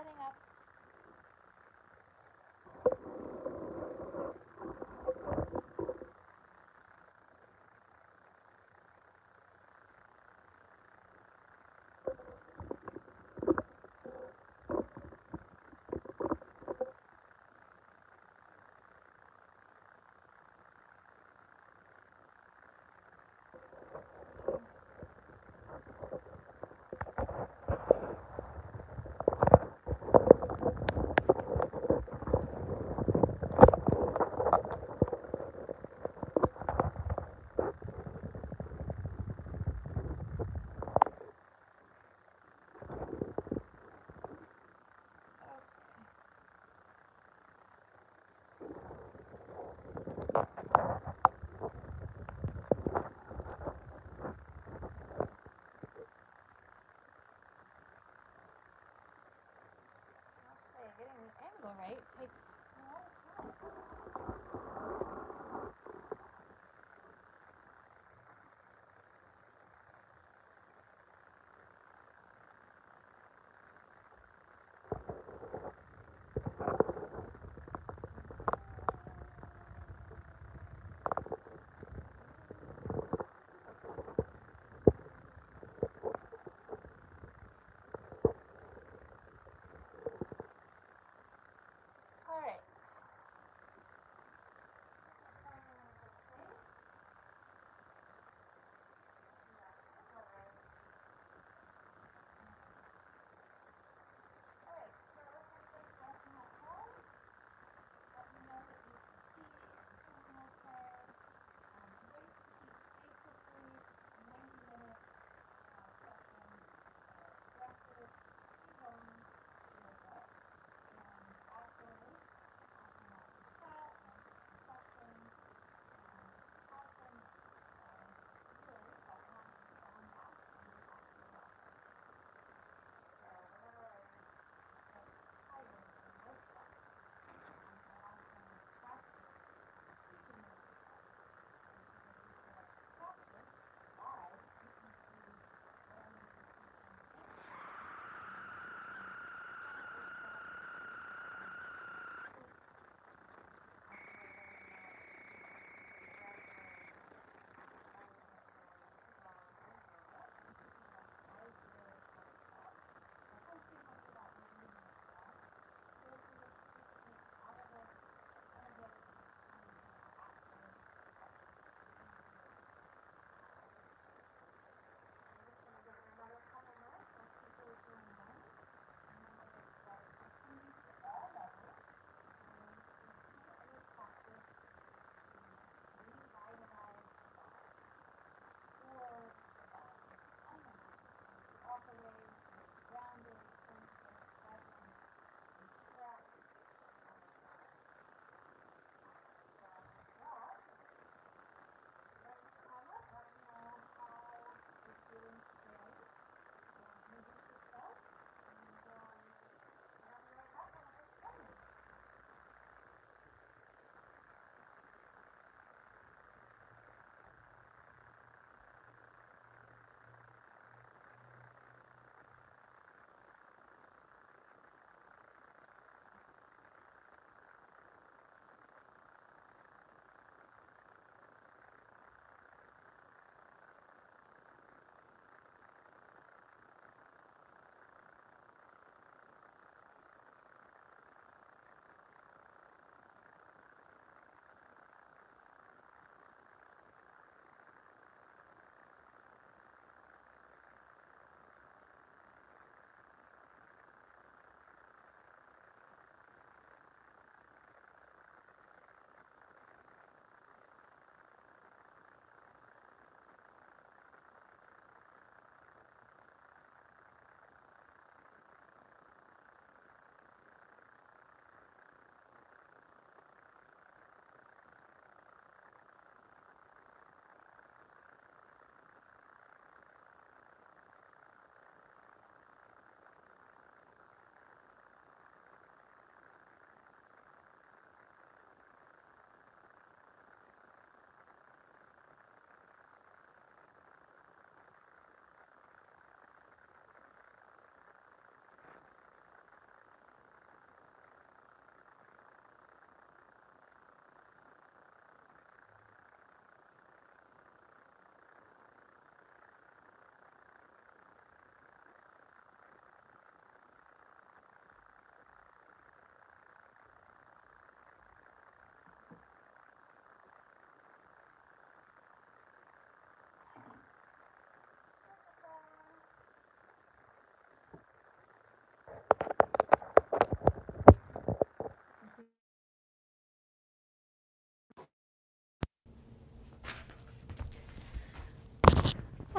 setting up.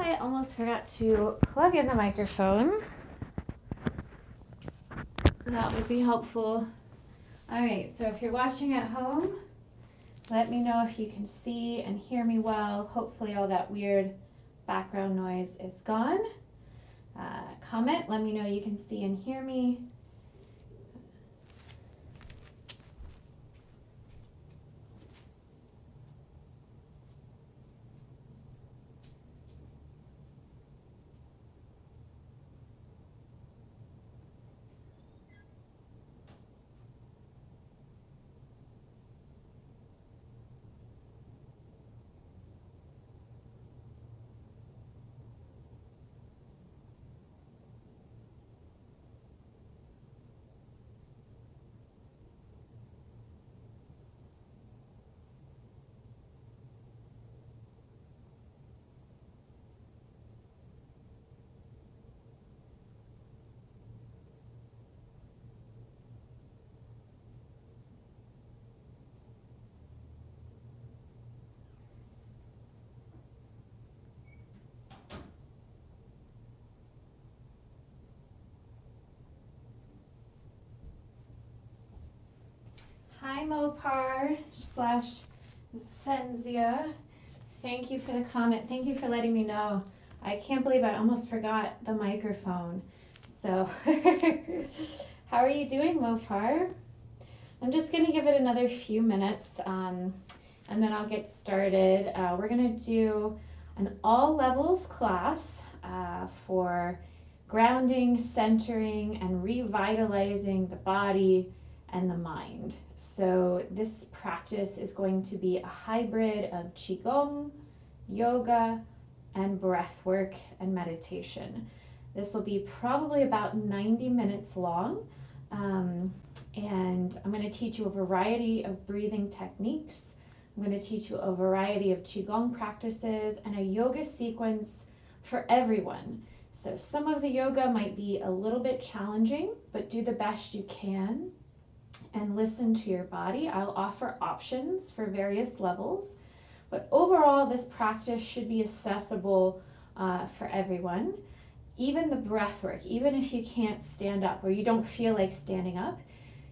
I almost forgot to plug in the microphone. That would be helpful. All right, so if you're watching at home, let me know if you can see and hear me well. Hopefully all that weird background noise is gone. Comment, let me know you can see and hear me. Hi Mopar / Senzia. Thank you for the comment. Thank you for letting me know. I can't believe I almost forgot the microphone. So, how are you doing, Mopar? I'm just going to give it another few minutes and then I'll get started. We're going to do an all levels class for grounding, centering, and revitalizing the body and the mind. So this practice is going to be a hybrid of Qigong, yoga, and breathwork and meditation. This will be probably about 90 minutes long. And I'm going to teach you a variety of breathing techniques. I'm going to teach you a variety of Qigong practices and a yoga sequence for everyone. So some of the yoga might be a little bit challenging, but do the best you can and listen to your body. I'll offer options for various levels, but overall this practice should be accessible for everyone. Even the breath work, even if you can't stand up or you don't feel like standing up,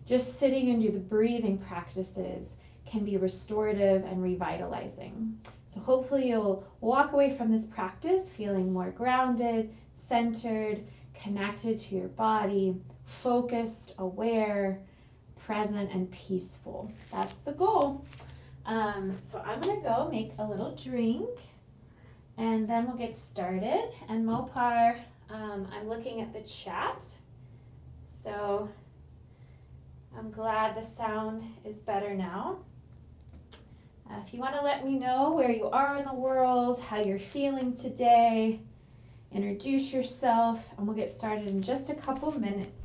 just sitting and do the breathing practices can be restorative and revitalizing. So hopefully you'll walk away from this practice feeling more grounded, centered, connected to your body, focused, aware, present, and peaceful. That's the goal. So I'm gonna go make a little drink and then we'll get started. And Mopar, I'm looking at the chat, so I'm glad the sound is better now. If you want to let me know where you are in the world, how you're feeling today, introduce yourself, and we'll get started in just a couple minutes.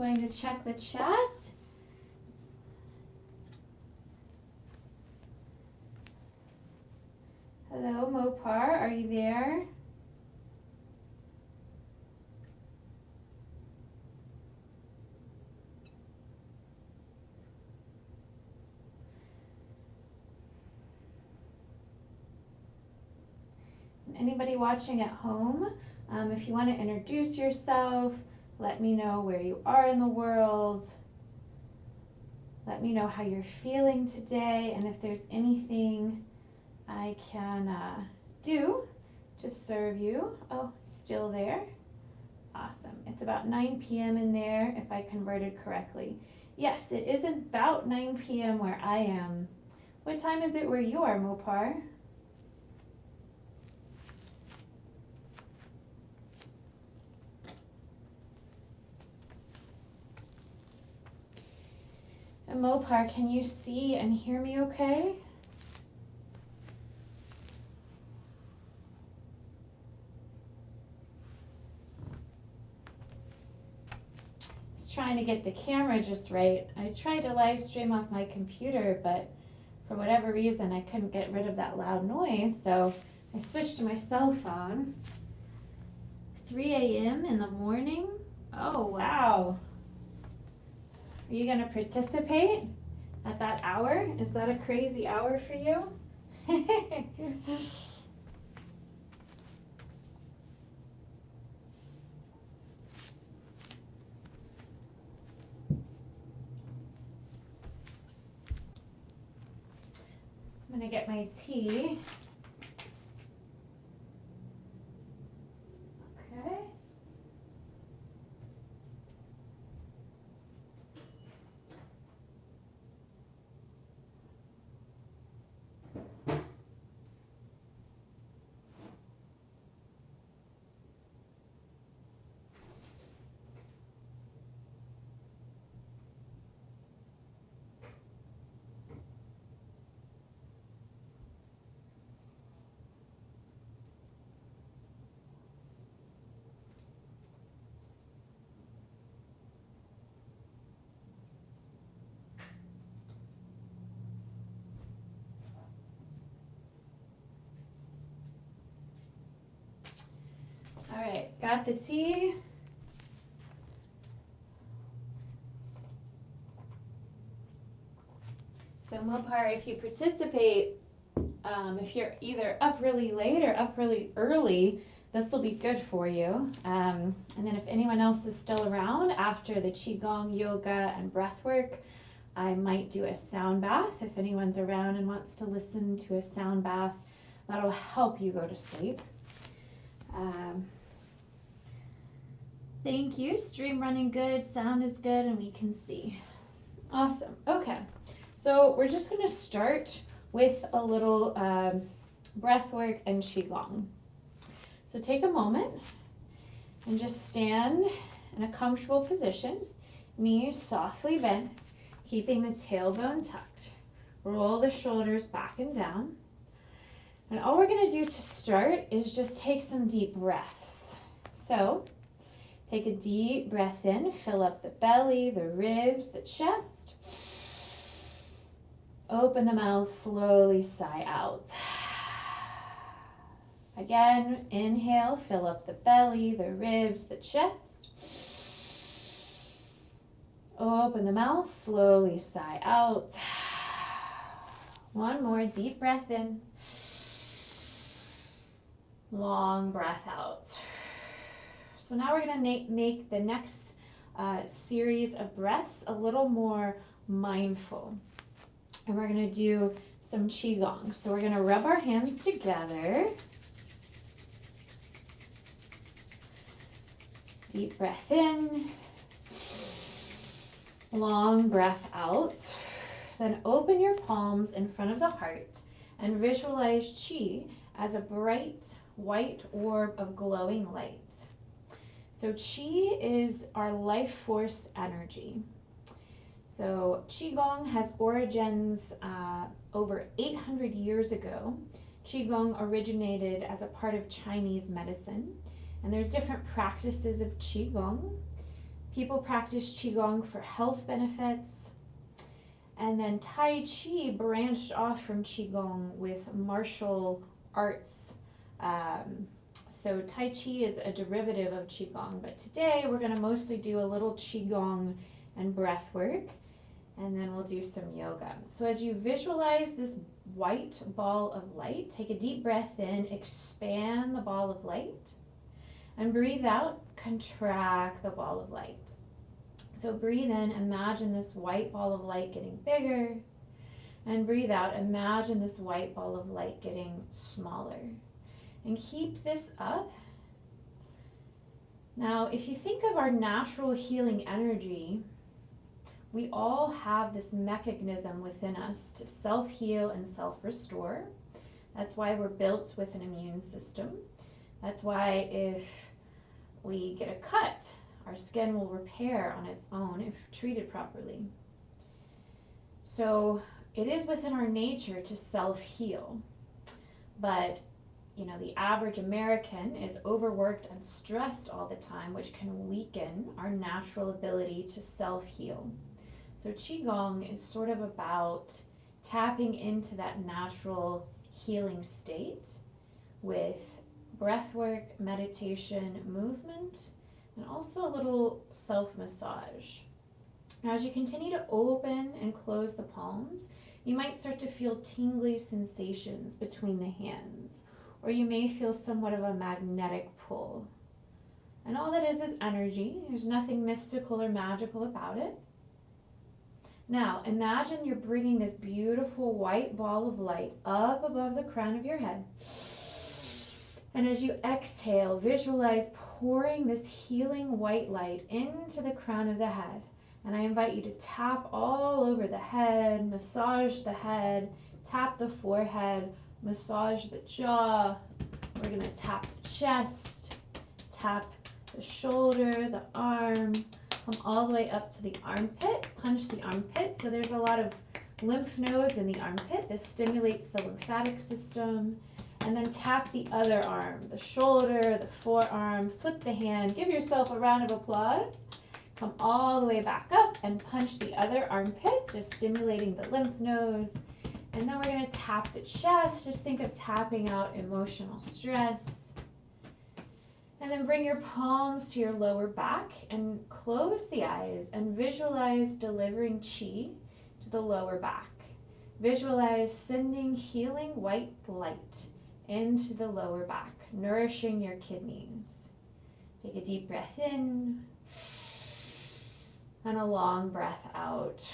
Going to check the chat. Hello, Mopar, are you there? Anybody watching at home, if you want to introduce yourself, let me know where you are in the world. Let me know how you're feeling today, and if there's anything I can do to serve you. Oh, still there? Awesome. It's about 9 p.m. in there, if I converted correctly. Yes, it is about 9 p.m. where I am. What time is it where you are, Mopar? And Mopar, can you see and hear me okay? Just trying to get the camera just right. I tried to live stream off my computer, but for whatever reason I couldn't get rid of that loud noise, so I switched to my cell phone. 3 a.m. in the morning? Oh, wow. Are you gonna participate at that hour? Is that a crazy hour for you? I'm gonna get my tea. Okay. All right, got the tea. So Mopar, if you participate, if you're either up really late or up really early, this will be good for you. And then if anyone else is still around after the Qigong, yoga, and breathwork, I might do a sound bath. If anyone's around and wants to listen to a sound bath, that'll help you go to sleep. Thank you. Stream running good, sound is good, and we can see. Awesome. Okay. So we're just going to start with a little breath work and Qigong. So take a moment and just stand in a comfortable position, knees softly bent, keeping the tailbone tucked. Roll the shoulders back and down. And all we're going to do to start is just take some deep breaths. So take a deep breath in, fill up the belly, the ribs, the chest. Open the mouth, slowly sigh out. Again, inhale, fill up the belly, the ribs, the chest. Open the mouth, slowly sigh out. One more deep breath in. Long breath out. So now we're going to make the next series of breaths a little more mindful. And we're going to do some Qigong. So we're going to rub our hands together. Deep breath in. Long breath out. Then open your palms in front of the heart and visualize Qi as a bright white orb of glowing light. So Qi is our life force energy. So Qigong has origins over 800 years ago. Qigong originated as a part of Chinese medicine, and there's different practices of Qigong. People practice Qigong for health benefits. And then Tai Chi branched off from Qigong with martial arts. So Tai Chi is a derivative of Qigong, but today we're going to mostly do a little Qigong and breath work, and then we'll do some yoga. So as you visualize this white ball of light, take a deep breath in, expand the ball of light, and breathe out, contract the ball of light. So breathe in, imagine this white ball of light getting bigger, and breathe out, imagine this white ball of light getting smaller. And keep this up. Now, if you think of our natural healing energy, we all have this mechanism within us to self-heal and self-restore. That's why we're built with an immune system. That's why if we get a cut, our skin will repair on its own if treated properly. So it is within our nature to self-heal. But the average American is overworked and stressed all the time, which can weaken our natural ability to self-heal. So Qigong is sort of about tapping into that natural healing state with breathwork, meditation, movement, and also a little self-massage. Now, as you continue to open and close the palms, you might start to feel tingly sensations between the hands, or you may feel somewhat of a magnetic pull. And all that is energy. There's nothing mystical or magical about it. Now, imagine you're bringing this beautiful white ball of light up above the crown of your head. And as you exhale, visualize pouring this healing white light into the crown of the head. And I invite you to tap all over the head, massage the head, tap the forehead, massage the jaw. We're going to tap the chest, tap the shoulder, the arm, come all the way up to the armpit, punch the armpit. So there's a lot of lymph nodes in the armpit. This stimulates the lymphatic system. And then tap the other arm, the shoulder, the forearm, flip the hand, give yourself a round of applause. Come all the way back up and punch the other armpit, just stimulating the lymph nodes. And then we're going to tap the chest. Just think of tapping out emotional stress. And then bring your palms to your lower back and close the eyes and visualize delivering chi to the lower back. Visualize sending healing white light into the lower back, nourishing your kidneys. Take a deep breath in and a long breath out.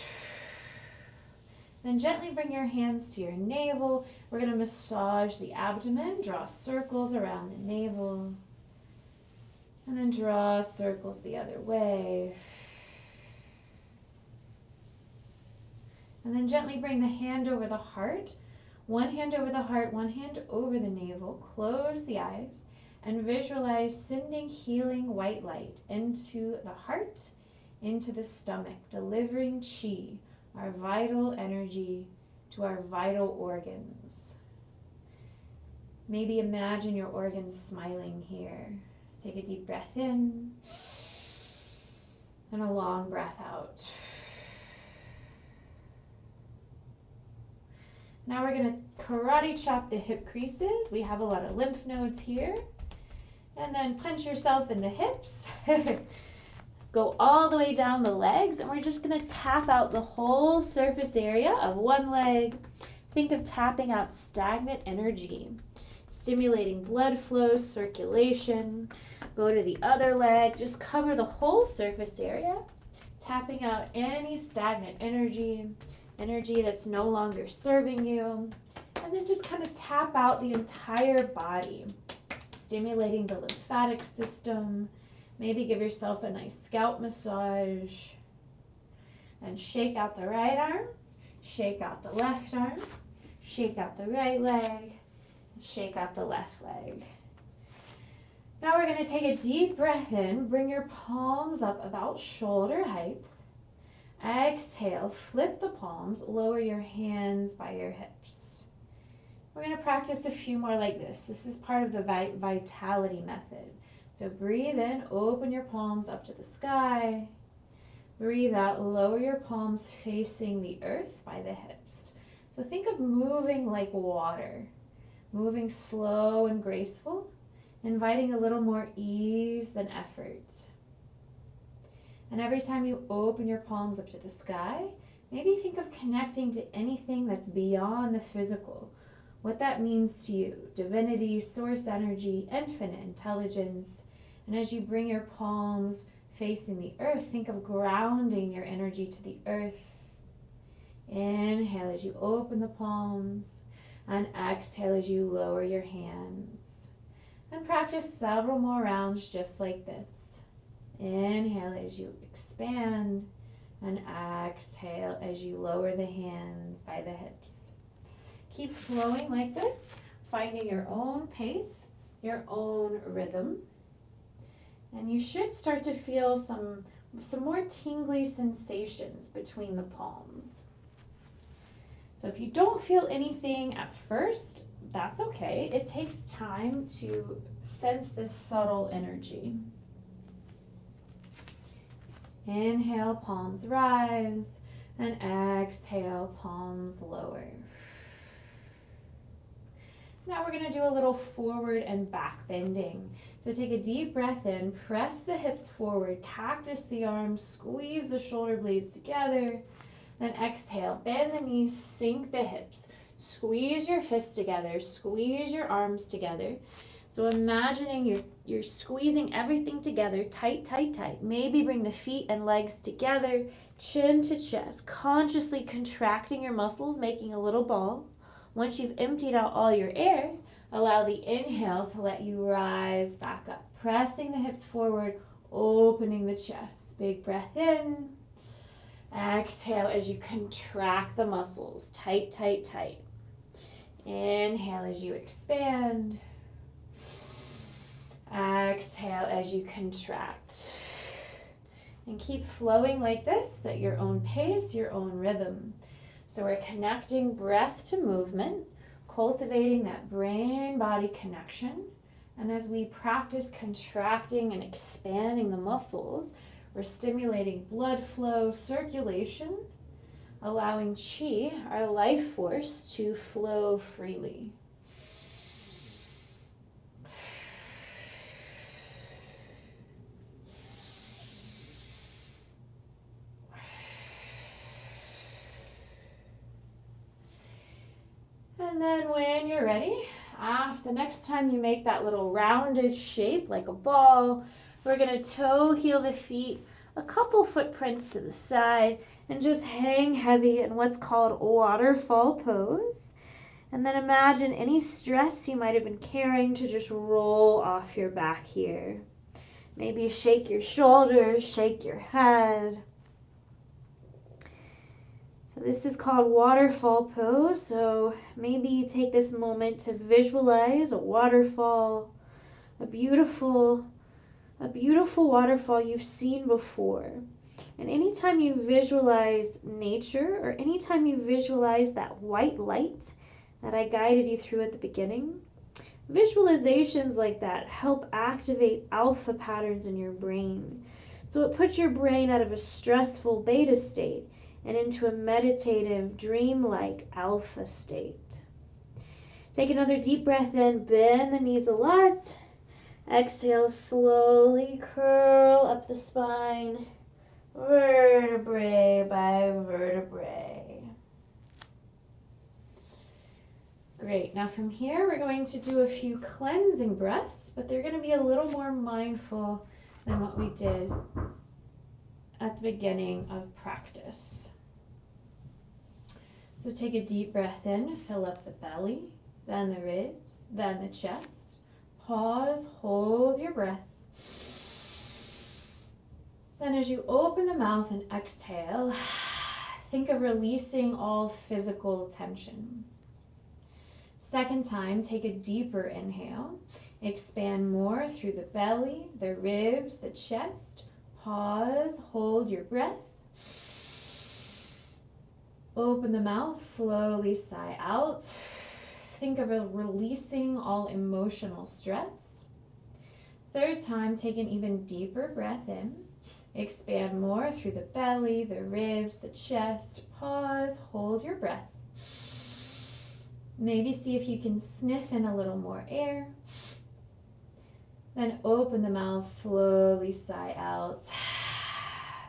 Then gently bring your hands to your navel. We're going to massage the abdomen, draw circles around the navel, and then draw circles the other way. And then gently bring the hand over the heart. One hand over the heart, one hand over the navel. Close the eyes and visualize sending healing white light into the heart, into the stomach, delivering chi, our vital energy, to our vital organs. Maybe imagine your organs smiling here. Take a deep breath in and a long breath out. Now we're going to karate chop the hip creases. We have a lot of lymph nodes here. And then punch yourself in the hips. Go all the way down the legs, and we're just going to tap out the whole surface area of one leg. Think of tapping out stagnant energy, stimulating blood flow, circulation. Go to the other leg. Just cover the whole surface area, tapping out any stagnant energy that's no longer serving you. And then just kind of tap out the entire body, stimulating the lymphatic system. Maybe give yourself a nice scalp massage. Then shake out the right arm, shake out the left arm, shake out the right leg, and shake out the left leg. Now we're going to take a deep breath in. Bring your palms up about shoulder height. Exhale, flip the palms, lower your hands by your hips. We're going to practice a few more like this. This is part of the vitality method. So breathe in, open your palms up to the sky. Breathe out, lower your palms facing the earth by the hips. So think of moving like water, moving slow and graceful, inviting a little more ease than effort. And every time you open your palms up to the sky, maybe think of connecting to anything that's beyond the physical. What that means to you, divinity, source energy, infinite intelligence. And as you bring your palms facing the earth, think of grounding your energy to the earth. Inhale as you open the palms, and exhale as you lower your hands. And practice several more rounds just like this. Inhale as you expand, and exhale as you lower the hands by the hips. Keep flowing like this, finding your own pace, your own rhythm. And you should start to feel some more tingly sensations between the palms. So if you don't feel anything at first, that's okay. It takes time to sense this subtle energy. Inhale, palms rise, and exhale, palms lower. Now we're going to do a little forward and back bending. So take a deep breath in, press the hips forward, cactus the arms, squeeze the shoulder blades together. Then exhale, bend the knees, sink the hips. Squeeze your fists together, squeeze your arms together. So imagining you're squeezing everything together, tight, tight, tight. Maybe bring the feet and legs together, chin to chest, consciously contracting your muscles, making a little ball. Once you've emptied out all your air, allow the inhale to let you rise back up. Pressing the hips forward, opening the chest. Big breath in. Exhale as you contract the muscles. Tight, tight, tight. Inhale as you expand. Exhale as you contract. And keep flowing like this at your own pace, your own rhythm. So we're connecting breath to movement, cultivating that brain-body connection. And as we practice contracting and expanding the muscles, we're stimulating blood flow, circulation, allowing qi, our life force, to flow freely. And then when you're ready, the next time you make that little rounded shape like a ball, we're going to toe heel the feet a couple footprints to the side and just hang heavy in what's called waterfall pose. And then imagine any stress you might have been carrying to just roll off your back here. Maybe shake your shoulders, shake your head. So this is called waterfall pose. So maybe take this moment to visualize a waterfall, a beautiful waterfall you've seen before. And anytime you visualize nature, or anytime you visualize that white light that I guided you through at the beginning, visualizations like that help activate alpha patterns in your brain. So it puts your brain out of a stressful beta state and into a meditative, dreamlike alpha state. Take another deep breath in, bend the knees a lot. Exhale, slowly curl up the spine, vertebrae by vertebrae. Great. Now from here, we're going to do a few cleansing breaths, but they're going to be a little more mindful than what we did at the beginning of practice. So take a deep breath in, fill up the belly, then the ribs, then the chest. Pause, hold your breath. Then as you open the mouth and exhale, think of releasing all physical tension. Second time, take a deeper inhale. Expand more through the belly, the ribs, the chest. Pause, hold your breath. Open the mouth, slowly sigh out. Think of releasing all emotional stress. Third time, take an even deeper breath in. Expand more through the belly, the ribs, the chest. Pause, hold your breath. Maybe see if you can sniff in a little more air. Then open the mouth, slowly sigh out.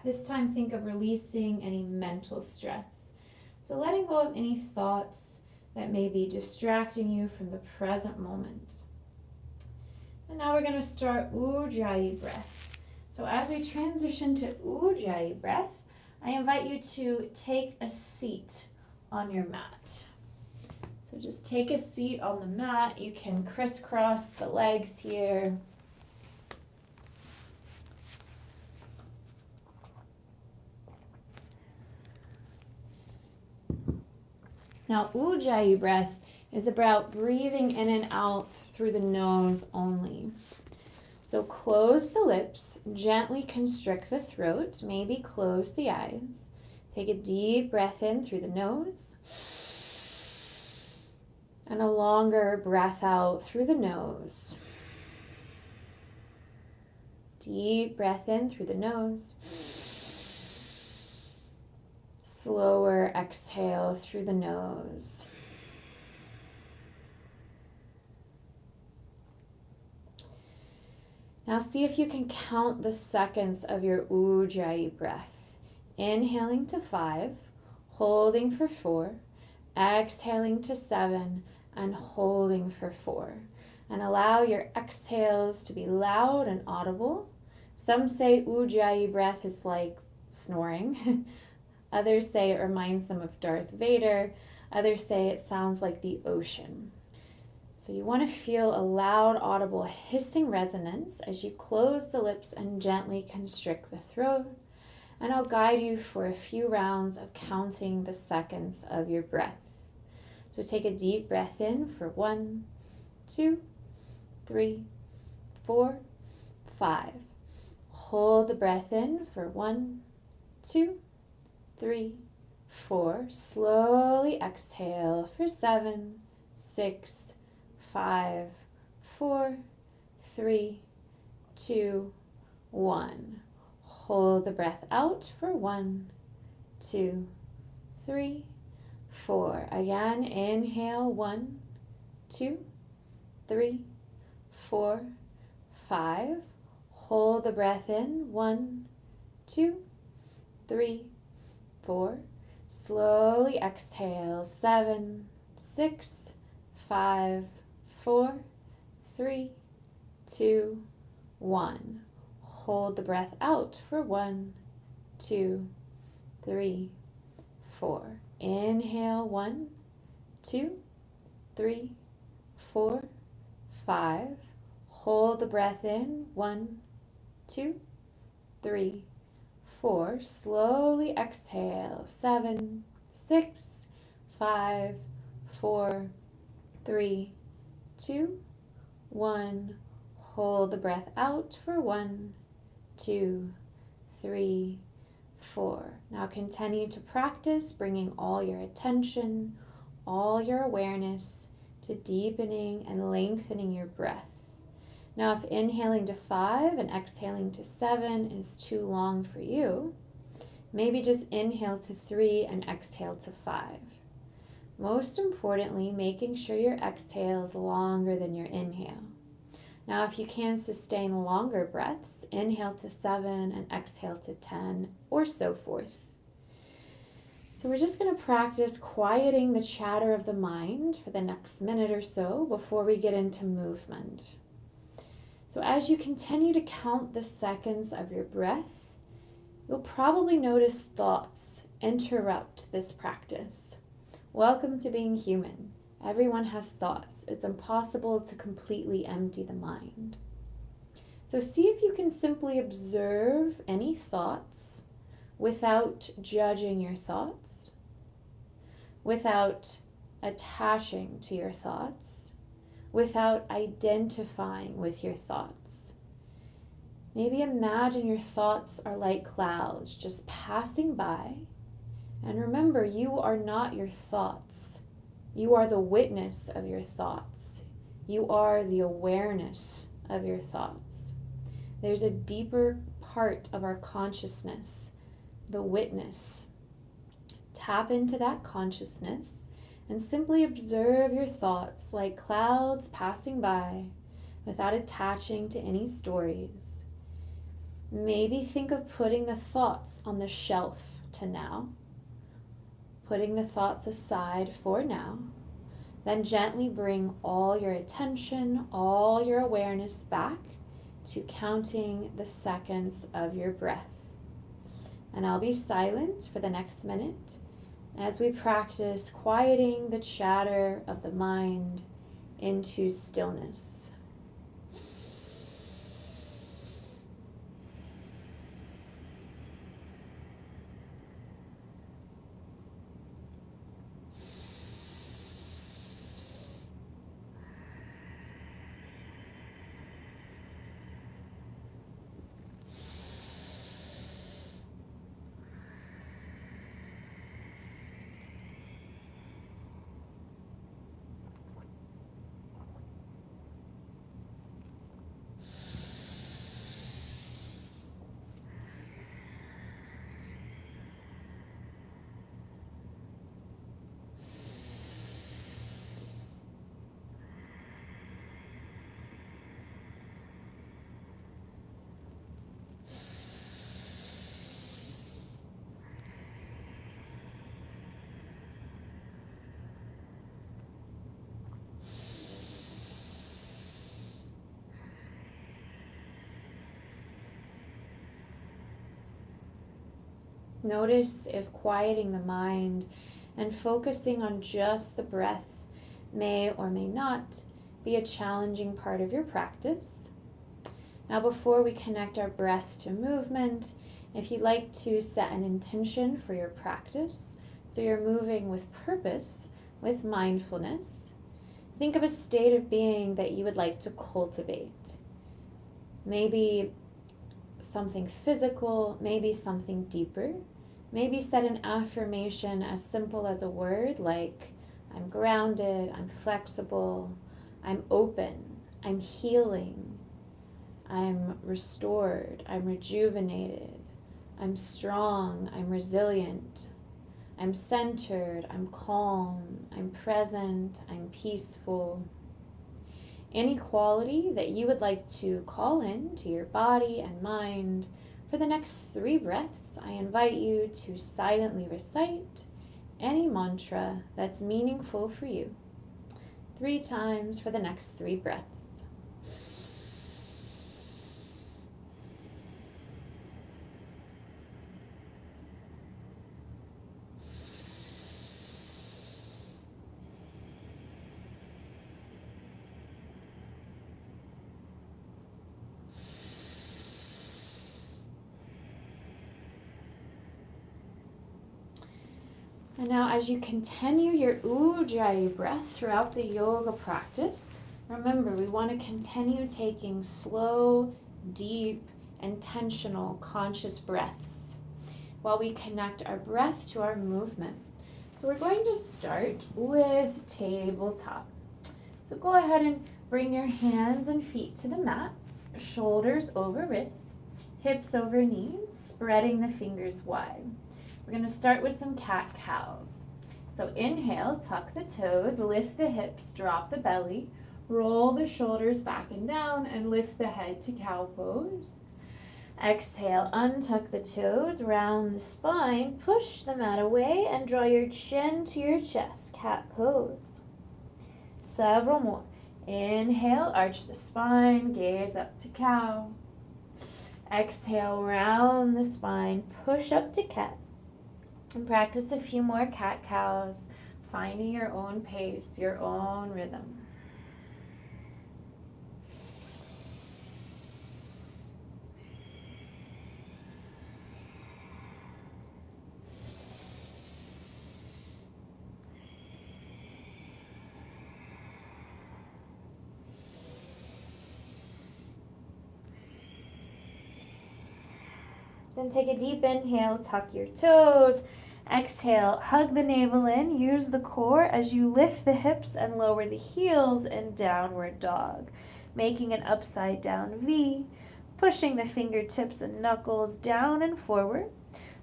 This time think of releasing any mental stress. So letting go of any thoughts that may be distracting you from the present moment. And now we're going to start Ujjayi breath. So as we transition to Ujjayi breath, I invite you to take a seat on your mat. So just take a seat on the mat. You can crisscross the legs here. Now, Ujjayi breath is about breathing in and out through the nose only. So close the lips, gently constrict the throat, maybe close the eyes. Take a deep breath in through the nose and a longer breath out through the nose. Deep breath in through the nose. Slower exhale through the nose. Now see if you can count the seconds of your Ujjayi breath. Inhaling to 5, holding for 4, exhaling to 7, and holding for 4. And allow your exhales to be loud and audible. Some say Ujjayi breath is like snoring. Others say it reminds them of Darth Vader. Others say it sounds like the ocean. So you want to feel a loud, audible hissing resonance as you close the lips and gently constrict the throat. And I'll guide you for a few rounds of counting the seconds of your breath. So take a deep breath in for 1, 2, 3, 4, 5. Hold the breath in for 1, 2, 3, 4. Slowly exhale for 7, 6, 5, 4, 3, 2, 1. Hold the breath out for 1, 2, 3, 4. Again, inhale 1, 2, 3, 4, 5. Hold the breath in 1, 2, 3, 4. Slowly exhale 7, 6, 5, 4, 3, 2, 1. Hold the breath out for 1, 2, 3, 4. Inhale 1, 2, 3, 4, 5. Hold the breath in 1, 2, 3, 4. Slowly exhale 7, 6, 5, 4, 3, 2, 1. Hold the breath out for 1, 2, 3, 4. Now continue to practice bringing all your attention, all your awareness to deepening and lengthening your breath. Now if inhaling to 5 and exhaling to 7 is too long for you, maybe just inhale to 3 and exhale to 5. Most importantly, making sure your exhale is longer than your inhale. Now, if you can sustain longer breaths, inhale to 7 and exhale to 10, or so forth. So we're just going to practice quieting the chatter of the mind for the next minute or so before we get into movement. So as you continue to count the seconds of your breath, you'll probably notice thoughts interrupt this practice. Welcome to being human. Everyone has thoughts. It's impossible to completely empty the mind. So see if you can simply observe any thoughts without judging your thoughts, without attaching to your thoughts, without identifying with your thoughts. Maybe imagine your thoughts are like clouds just passing by. And remember, you are not your thoughts. You are the witness of your thoughts. You are the awareness of your thoughts. There's a deeper part of our consciousness, the witness. Tap into that consciousness and simply observe your thoughts like clouds passing by without attaching to any stories. Maybe think of putting the thoughts on the shelf to now, putting the thoughts aside for now, then gently bring all your attention, all your awareness back to counting the seconds of your breath. And I'll be silent for the next minute as we practice quieting the chatter of the mind into stillness. Notice if quieting the mind and focusing on just the breath may or may not be a challenging part of your practice. Now, before we connect our breath to movement, if you'd like to set an intention for your practice, so you're moving with purpose, with mindfulness, think of a state of being that you would like to cultivate. Maybe something physical, maybe something deeper. Maybe set an affirmation as simple as a word like, I'm grounded, I'm flexible, I'm open, I'm healing, I'm restored, I'm rejuvenated, I'm strong, I'm resilient, I'm centered, I'm calm, I'm present, I'm peaceful. Any quality that you would like to call in to your body and mind. For the next 3 breaths, I invite you to silently recite any mantra that's meaningful for you. 3 times for the next 3 breaths. And now as you continue your Ujjayi breath throughout the yoga practice, remember we want to continue taking slow, deep, intentional, conscious breaths while we connect our breath to our movement. So we're going to start with tabletop. So go ahead and bring your hands and feet to the mat, shoulders over wrists, hips over knees, spreading the fingers wide. We're going to start with some cat-cows. So inhale, tuck the toes, lift the hips, drop the belly, roll the shoulders back and down, and lift the head to cow pose. Exhale, untuck the toes, round the spine, push the mat away, and draw your chin to your chest, cat pose. Several more. Inhale, arch the spine, gaze up to cow. Exhale, round the spine, push up to cat. And practice a few more cat-cows, finding your own pace, your own rhythm. Then take a deep inhale, tuck your toes. Exhale, hug the navel in, use the core as you lift the hips and lower the heels in downward dog, making an upside down V. pushing the fingertips and knuckles down and forward,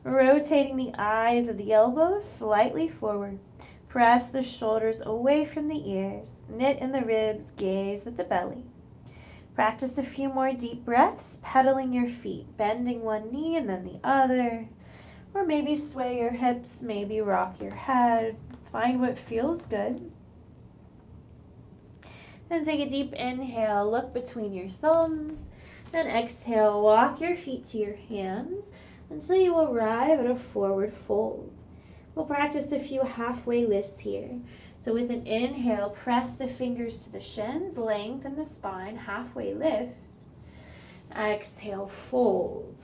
rotating the eyes of the elbows slightly forward. Press the shoulders away from the ears, knit in the ribs, gaze at the belly. Practice a few more deep breaths, pedaling your feet, bending one knee and then the other, or maybe sway your hips, maybe rock your head. Find what feels good. Then take a deep inhale, look between your thumbs. Then exhale, walk your feet to your hands until you arrive at a forward fold. We'll practice a few halfway lifts here. So with an inhale, press the fingers to the shins, lengthen the spine, halfway lift. Exhale, fold.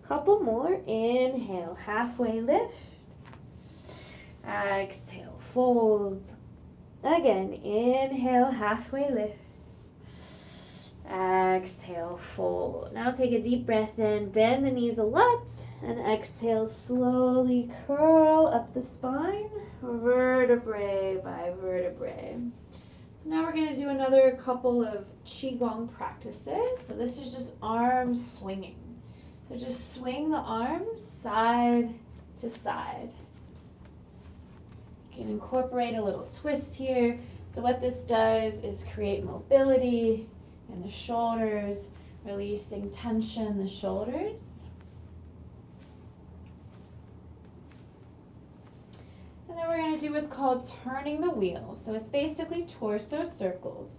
Couple more. Inhale, halfway lift. Exhale, fold. Again, inhale, halfway lift. Exhale, fold. Now take a deep breath in, bend the knees a lot, and exhale, slowly curl up the spine, vertebrae by vertebrae. So now we're going to do another couple of Qigong practices. So this is just arm swinging. So just swing the arms side to side. You can incorporate a little twist here. So what this does is create mobility in the shoulders, releasing tension in the shoulders. And then we're going to do what's called turning the wheel. So it's basically torso circles.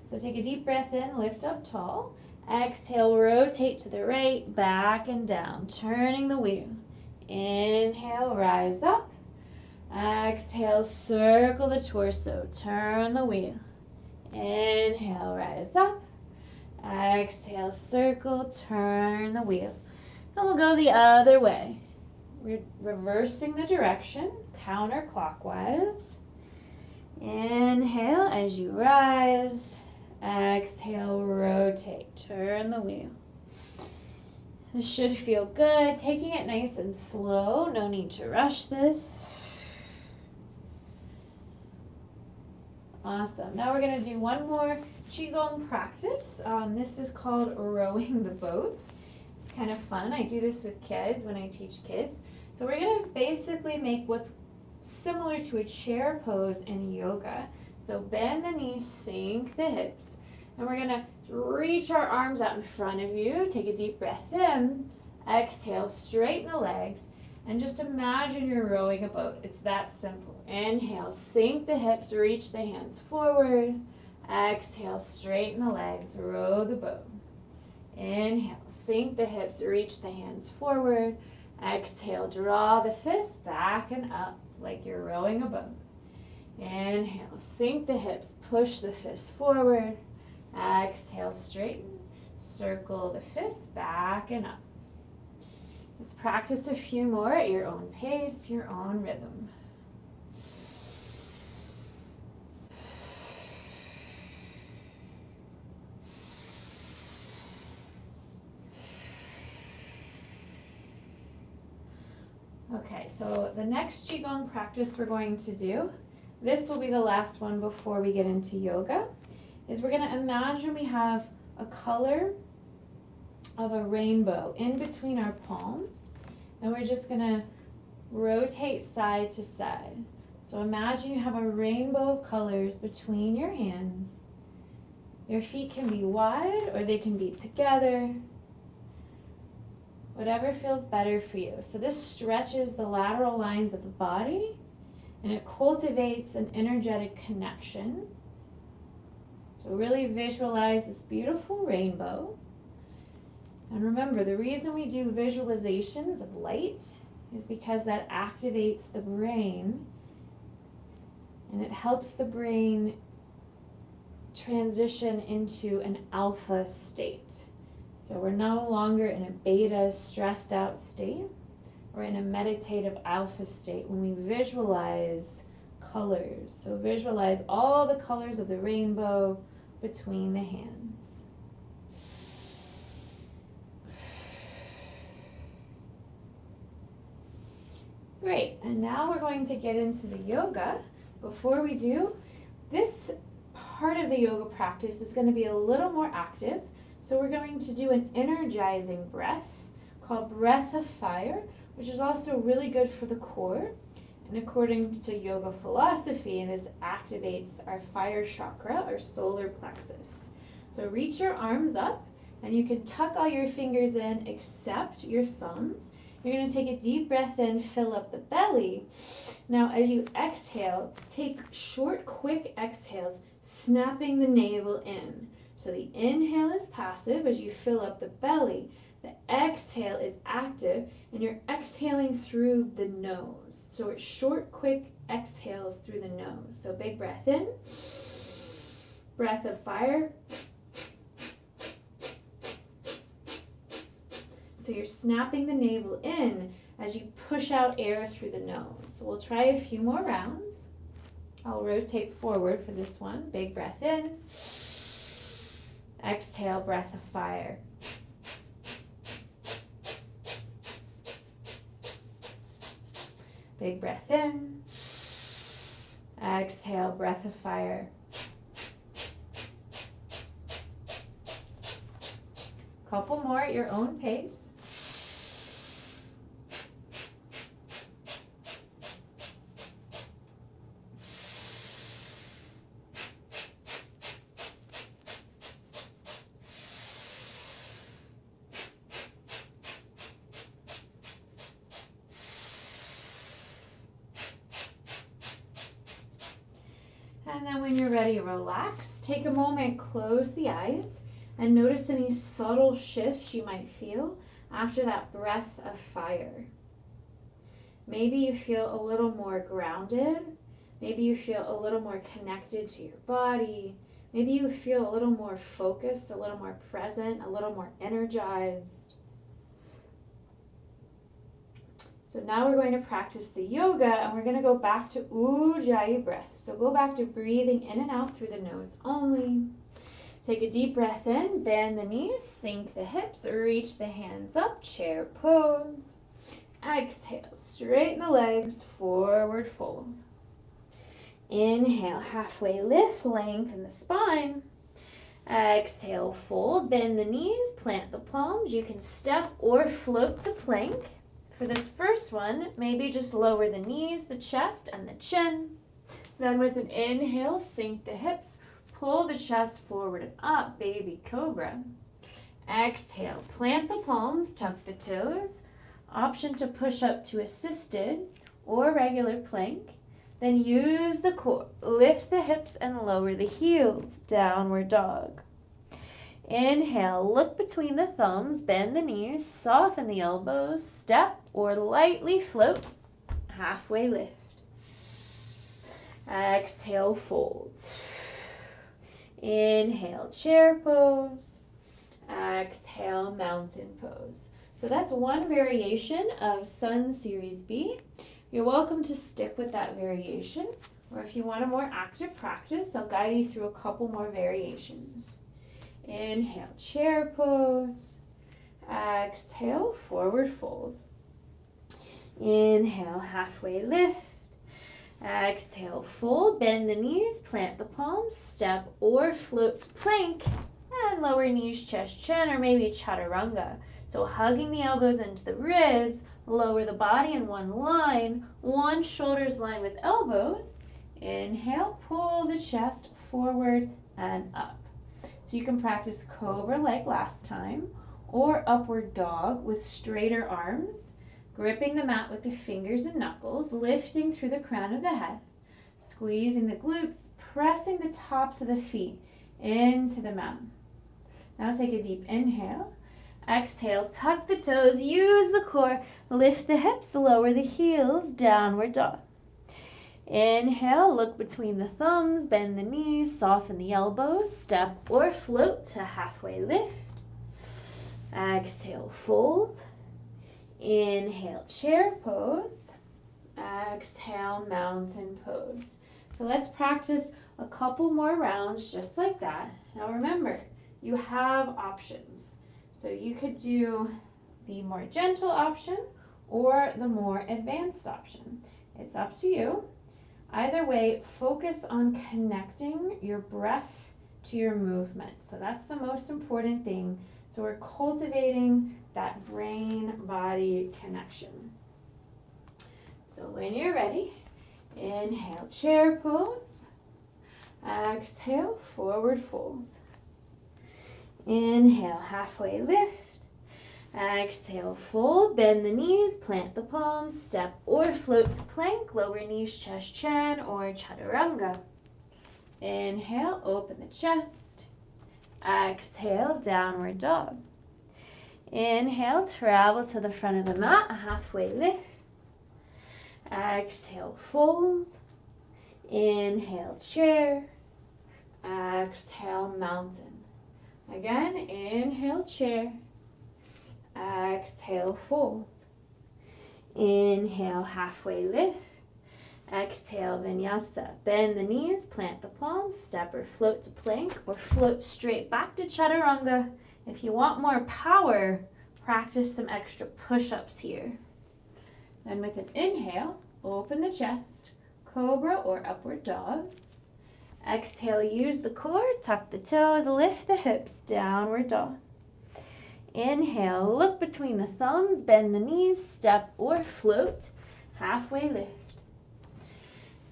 So take a deep breath in, lift up tall. Exhale, rotate to the right, back and down, turning the wheel. Inhale, rise up. Exhale, circle the torso, turn the wheel. Inhale, rise up. Exhale, circle, turn the wheel. Then we'll go the other way. We're reversing the direction, counterclockwise. Inhale as you rise. Exhale, rotate, turn the wheel. This should feel good. Taking it nice and slow. No need to rush this. Awesome. Now we're going to do one more Qigong practice. This is called rowing the boat. It's kind of fun. I do this with kids when I teach kids. So we're going to basically make what's similar to a chair pose in yoga. So bend the knees, sink the hips. And we're going to reach our arms out in front of you. Take a deep breath in. Exhale, straighten the legs. And just imagine you're rowing a boat. It's that simple. Inhale, sink the hips, reach the hands forward. Exhale, straighten the legs, row the boat. Inhale, sink the hips, reach the hands forward. Exhale, draw the fists back and up like you're rowing a boat. Inhale, sink the hips, push the fists forward. Exhale, straighten, circle the fists back and up. Just practice a few more at your own pace, your own rhythm. Okay, so the next Qigong practice we're going to do, this will be the last one before we get into yoga, is we're going to imagine we have a color of a rainbow in between our palms, and we're just going to rotate side to side. So imagine you have a rainbow of colors between your hands. Your feet can be wide or they can be together. Whatever feels better for you. So this stretches the lateral lines of the body and it cultivates an energetic connection. So really visualize this beautiful rainbow. And remember, the reason we do visualizations of light is because that activates the brain and it helps the brain transition into an alpha state. So we're no longer in a beta, stressed out state. We're in a meditative alpha state when we visualize colors. So visualize all the colors of the rainbow between the hands. Great, and now we're going to get into the yoga. Before we do, this part of the yoga practice is going to be a little more active. So we're going to do an energizing breath called Breath of Fire, which is also really good for the core. And according to yoga philosophy, this activates our fire chakra, our solar plexus. So reach your arms up, and you can tuck all your fingers in except your thumbs. You're going to take a deep breath in, fill up the belly. Now, as you exhale, take short, quick exhales, snapping the navel in. So the inhale is passive as you fill up the belly. The exhale is active, and you're exhaling through the nose. So it's short, quick exhales through the nose. So big breath in, breath of fire. So you're snapping the navel in as you push out air through the nose. So we'll try a few more rounds. I'll rotate forward for this one. Big breath in. Exhale, breath of fire. Big breath in. Exhale, breath of fire. Couple more at your own pace. And then when you're ready, relax. Take a moment, close the eyes, and notice any subtle shifts you might feel after that breath of fire. Maybe you feel a little more grounded. Maybe you feel a little more connected to your body. Maybe you feel a little more focused, a little more present, a little more energized. So now we're going to practice the yoga, and we're going to go back to Ujjayi breath. So go back to breathing in and out through the nose only. Take a deep breath in, bend the knees, sink the hips, reach the hands up, chair pose. Exhale, straighten the legs, forward fold. Inhale, halfway lift, lengthen the spine. Exhale, fold, bend the knees, plant the palms. You can step or float to plank. For this first one, maybe just lower the knees, the chest, and the chin. Then with an inhale, sink the hips, pull the chest forward and up, baby cobra. Exhale, plant the palms, tuck the toes. Option to push up to assisted or regular plank. Then use the core, lift the hips and lower the heels, downward dog. Inhale, look between the thumbs, bend the knees, soften the elbows, step or lightly float, halfway lift. Exhale, fold. Inhale, chair pose. Exhale, mountain pose. So that's one variation of Sun Series B. You're welcome to stick with that variation, or if you want a more active practice, I'll guide you through a couple more variations. Inhale, chair pose. Exhale, forward fold. Inhale, halfway lift. Exhale, fold, bend the knees, plant the palms, step or float to plank, and lower knees, chest, chin, or maybe chaturanga. So hugging the elbows into the ribs, lower the body in one line, one shoulder's line with elbows. Inhale, pull the chest forward and up. So you can practice cobra like last time, or upward dog with straighter arms, gripping the mat with the fingers and knuckles, lifting through the crown of the head, squeezing the glutes, pressing the tops of the feet into the mat. Now take a deep inhale. Exhale, tuck the toes, use the core, lift the hips, lower the heels, downward dog. Inhale, look between the thumbs, bend the knees, soften the elbows, step or float to halfway lift. Exhale, fold. Inhale, chair pose. Exhale, mountain pose. So let's practice a couple more rounds just like that. Now remember, you have options. So you could do the more gentle option or the more advanced option. It's up to you. Either way, focus on connecting your breath to your movement. So that's the most important thing. So we're cultivating that brain-body connection. So when you're ready, inhale, chair pose. Exhale, forward fold. Inhale, halfway lift. Exhale, fold, bend the knees, plant the palms, step or float to plank, lower knees, chest, chin, or chaturanga. Inhale, open the chest. Exhale, downward dog. Inhale, travel to the front of the mat, halfway lift. Exhale, fold. Inhale, chair. Exhale, mountain. Again, inhale, chair. Exhale, fold. Inhale, halfway lift. Exhale, vinyasa. Bend the knees, plant the palms, step or float to plank, or float straight back to chaturanga. If you want more power, practice some extra push-ups here. Then with an inhale, open the chest, cobra or upward dog. Exhale, use the core, tuck the toes, lift the hips, downward dog. Inhale, look between the thumbs, bend the knees, step or float, halfway lift.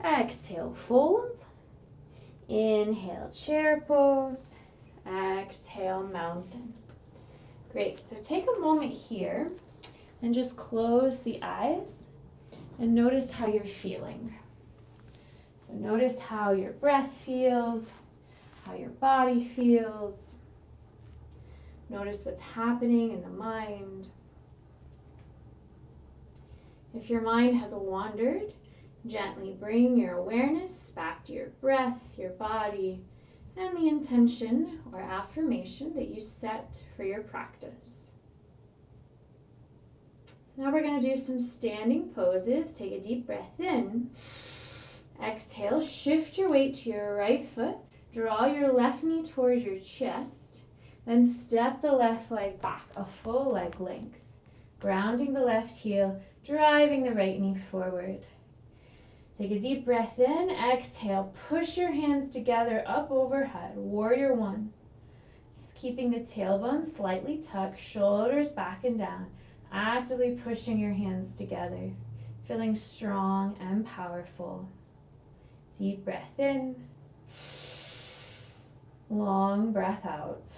Exhale, fold. Inhale, chair pose. Exhale, mountain. Great, so take a moment here and just close the eyes and notice how you're feeling. So notice how your breath feels, how your body feels. Notice what's happening in the mind. If your mind has wandered, gently bring your awareness back to your breath, your body, and the intention or affirmation that you set for your practice. So now we're going to do some standing poses. Take a deep breath in. Exhale, shift your weight to your right foot. Draw your left knee towards your chest. Then step the left leg back, a full leg length. Grounding the left heel, driving the right knee forward. Take a deep breath in. Exhale, push your hands together up overhead, warrior one. Just keeping the tailbone slightly tucked, shoulders back and down. Actively pushing your hands together, feeling strong and powerful. Deep breath in. Long breath out.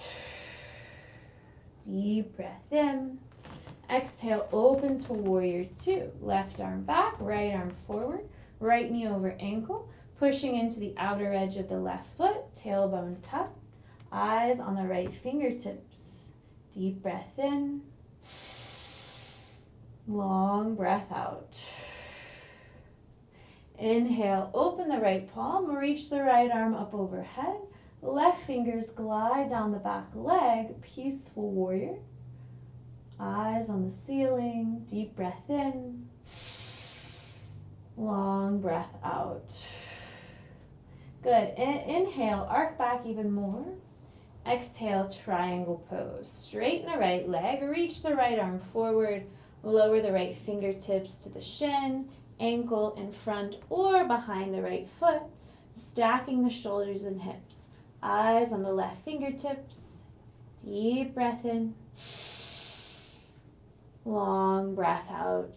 Deep breath in. Exhale, open to warrior two. Left arm back, right arm forward, right knee over ankle, pushing into the outer edge of the left foot, tailbone tucked, eyes on the right fingertips. Deep breath in. Long breath out. Inhale, open the right palm, reach the right arm up overhead. Left fingers glide down the back leg, peaceful warrior. Eyes on the ceiling, deep breath in. Long breath out. Good. Inhale, arc back even more. Exhale, triangle pose. Straighten the right leg, reach the right arm forward, lower the right fingertips to the shin, ankle in front or behind the right foot, stacking the shoulders and hips. Eyes on the left fingertips. Deep breath in. Long breath out.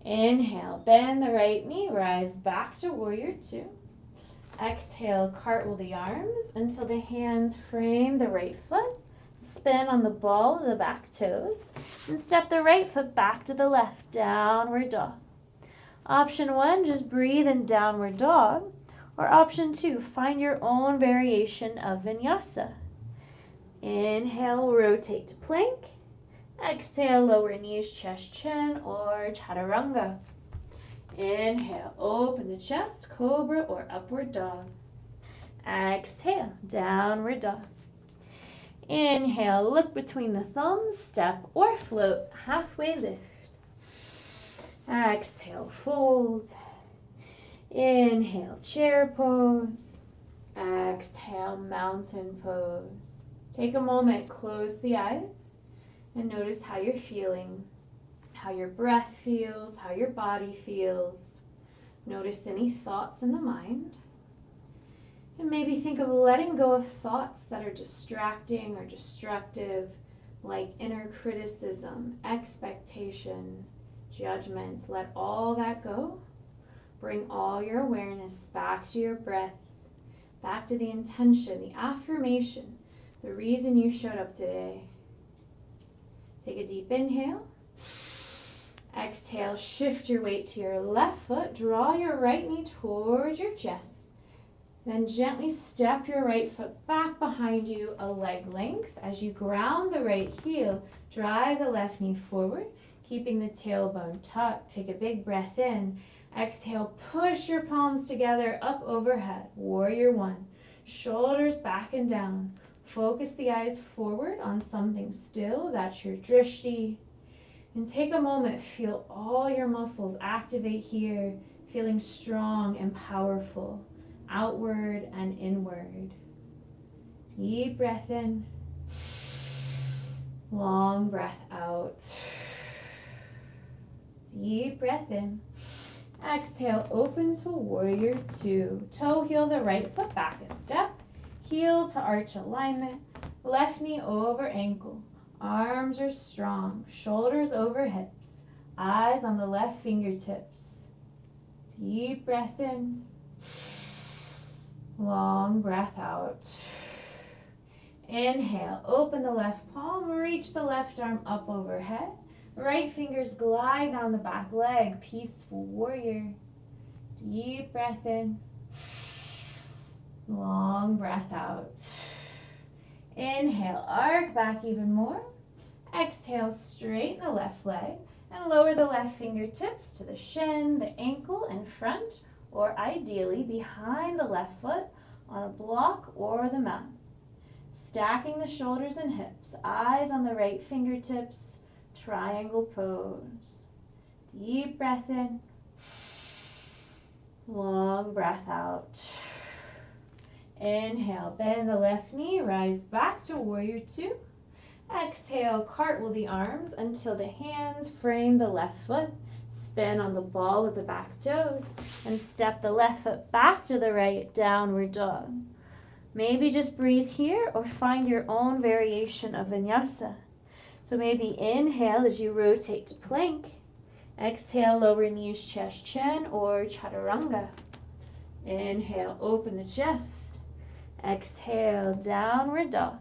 Inhale, bend the right knee, rise back to warrior two. Exhale, cartwheel the arms until the hands frame the right foot. Spin on the ball of the back toes and step the right foot back to the left, downward dog. Option one, just breathe in downward dog. Or option two, find your own variation of vinyasa. Inhale, rotate to plank. Exhale, lower knees, chest, chin, or chaturanga. Inhale, open the chest, cobra or upward dog. Exhale, downward dog. Inhale, look between the thumbs, step or float, halfway lift. Exhale, fold. Inhale, chair pose. Exhale, mountain pose. Take a moment, close the eyes, and notice how you're feeling, how your breath feels, how your body feels. Notice any thoughts in the mind. And maybe think of letting go of thoughts that are distracting or destructive, like inner criticism, expectation, judgment. Let all that go. Bring all your awareness back to your breath, back to the intention, the affirmation, the reason you showed up today. Take a deep inhale. Exhale, shift your weight to your left foot. Draw your right knee towards your chest. Then gently step your right foot back behind you, a leg length. As you ground the right heel, drive the left knee forward, keeping the tailbone tucked. Take a big breath in. Exhale, push your palms together up overhead. Warrior one. Shoulders back and down. Focus the eyes forward on something still. That's your drishti. And take a moment, feel all your muscles activate here, feeling strong and powerful, outward and inward. Deep breath in. Long breath out. Deep breath in. Exhale, open to warrior two. Toe heel the right foot back a step. Heel to arch alignment. Left knee over ankle. Arms are strong. Shoulders over hips. Eyes on the left fingertips. Deep breath in. Long breath out. Inhale, open the left palm. Reach the left arm up overhead. Right fingers glide down the back leg, peaceful warrior. Deep breath in. Long breath out. Inhale, arc back even more. Exhale, straighten the left leg and lower the left fingertips to the shin, the ankle in front, or ideally behind the left foot on a block or the mat. Stacking the shoulders and hips, eyes on the right fingertips, triangle pose. Deep breath in. Long breath out. Inhale, bend the left knee, rise back to warrior two. Exhale, cartwheel the arms until the hands frame the left foot. Spin on the ball of the back toes and step the left foot back to the right, downward dog. Maybe just breathe here or find your own variation of vinyasa. So maybe inhale as you rotate to plank. Exhale, lower knees, chest, chin, or chaturanga. Inhale, open the chest. Exhale, downward dog.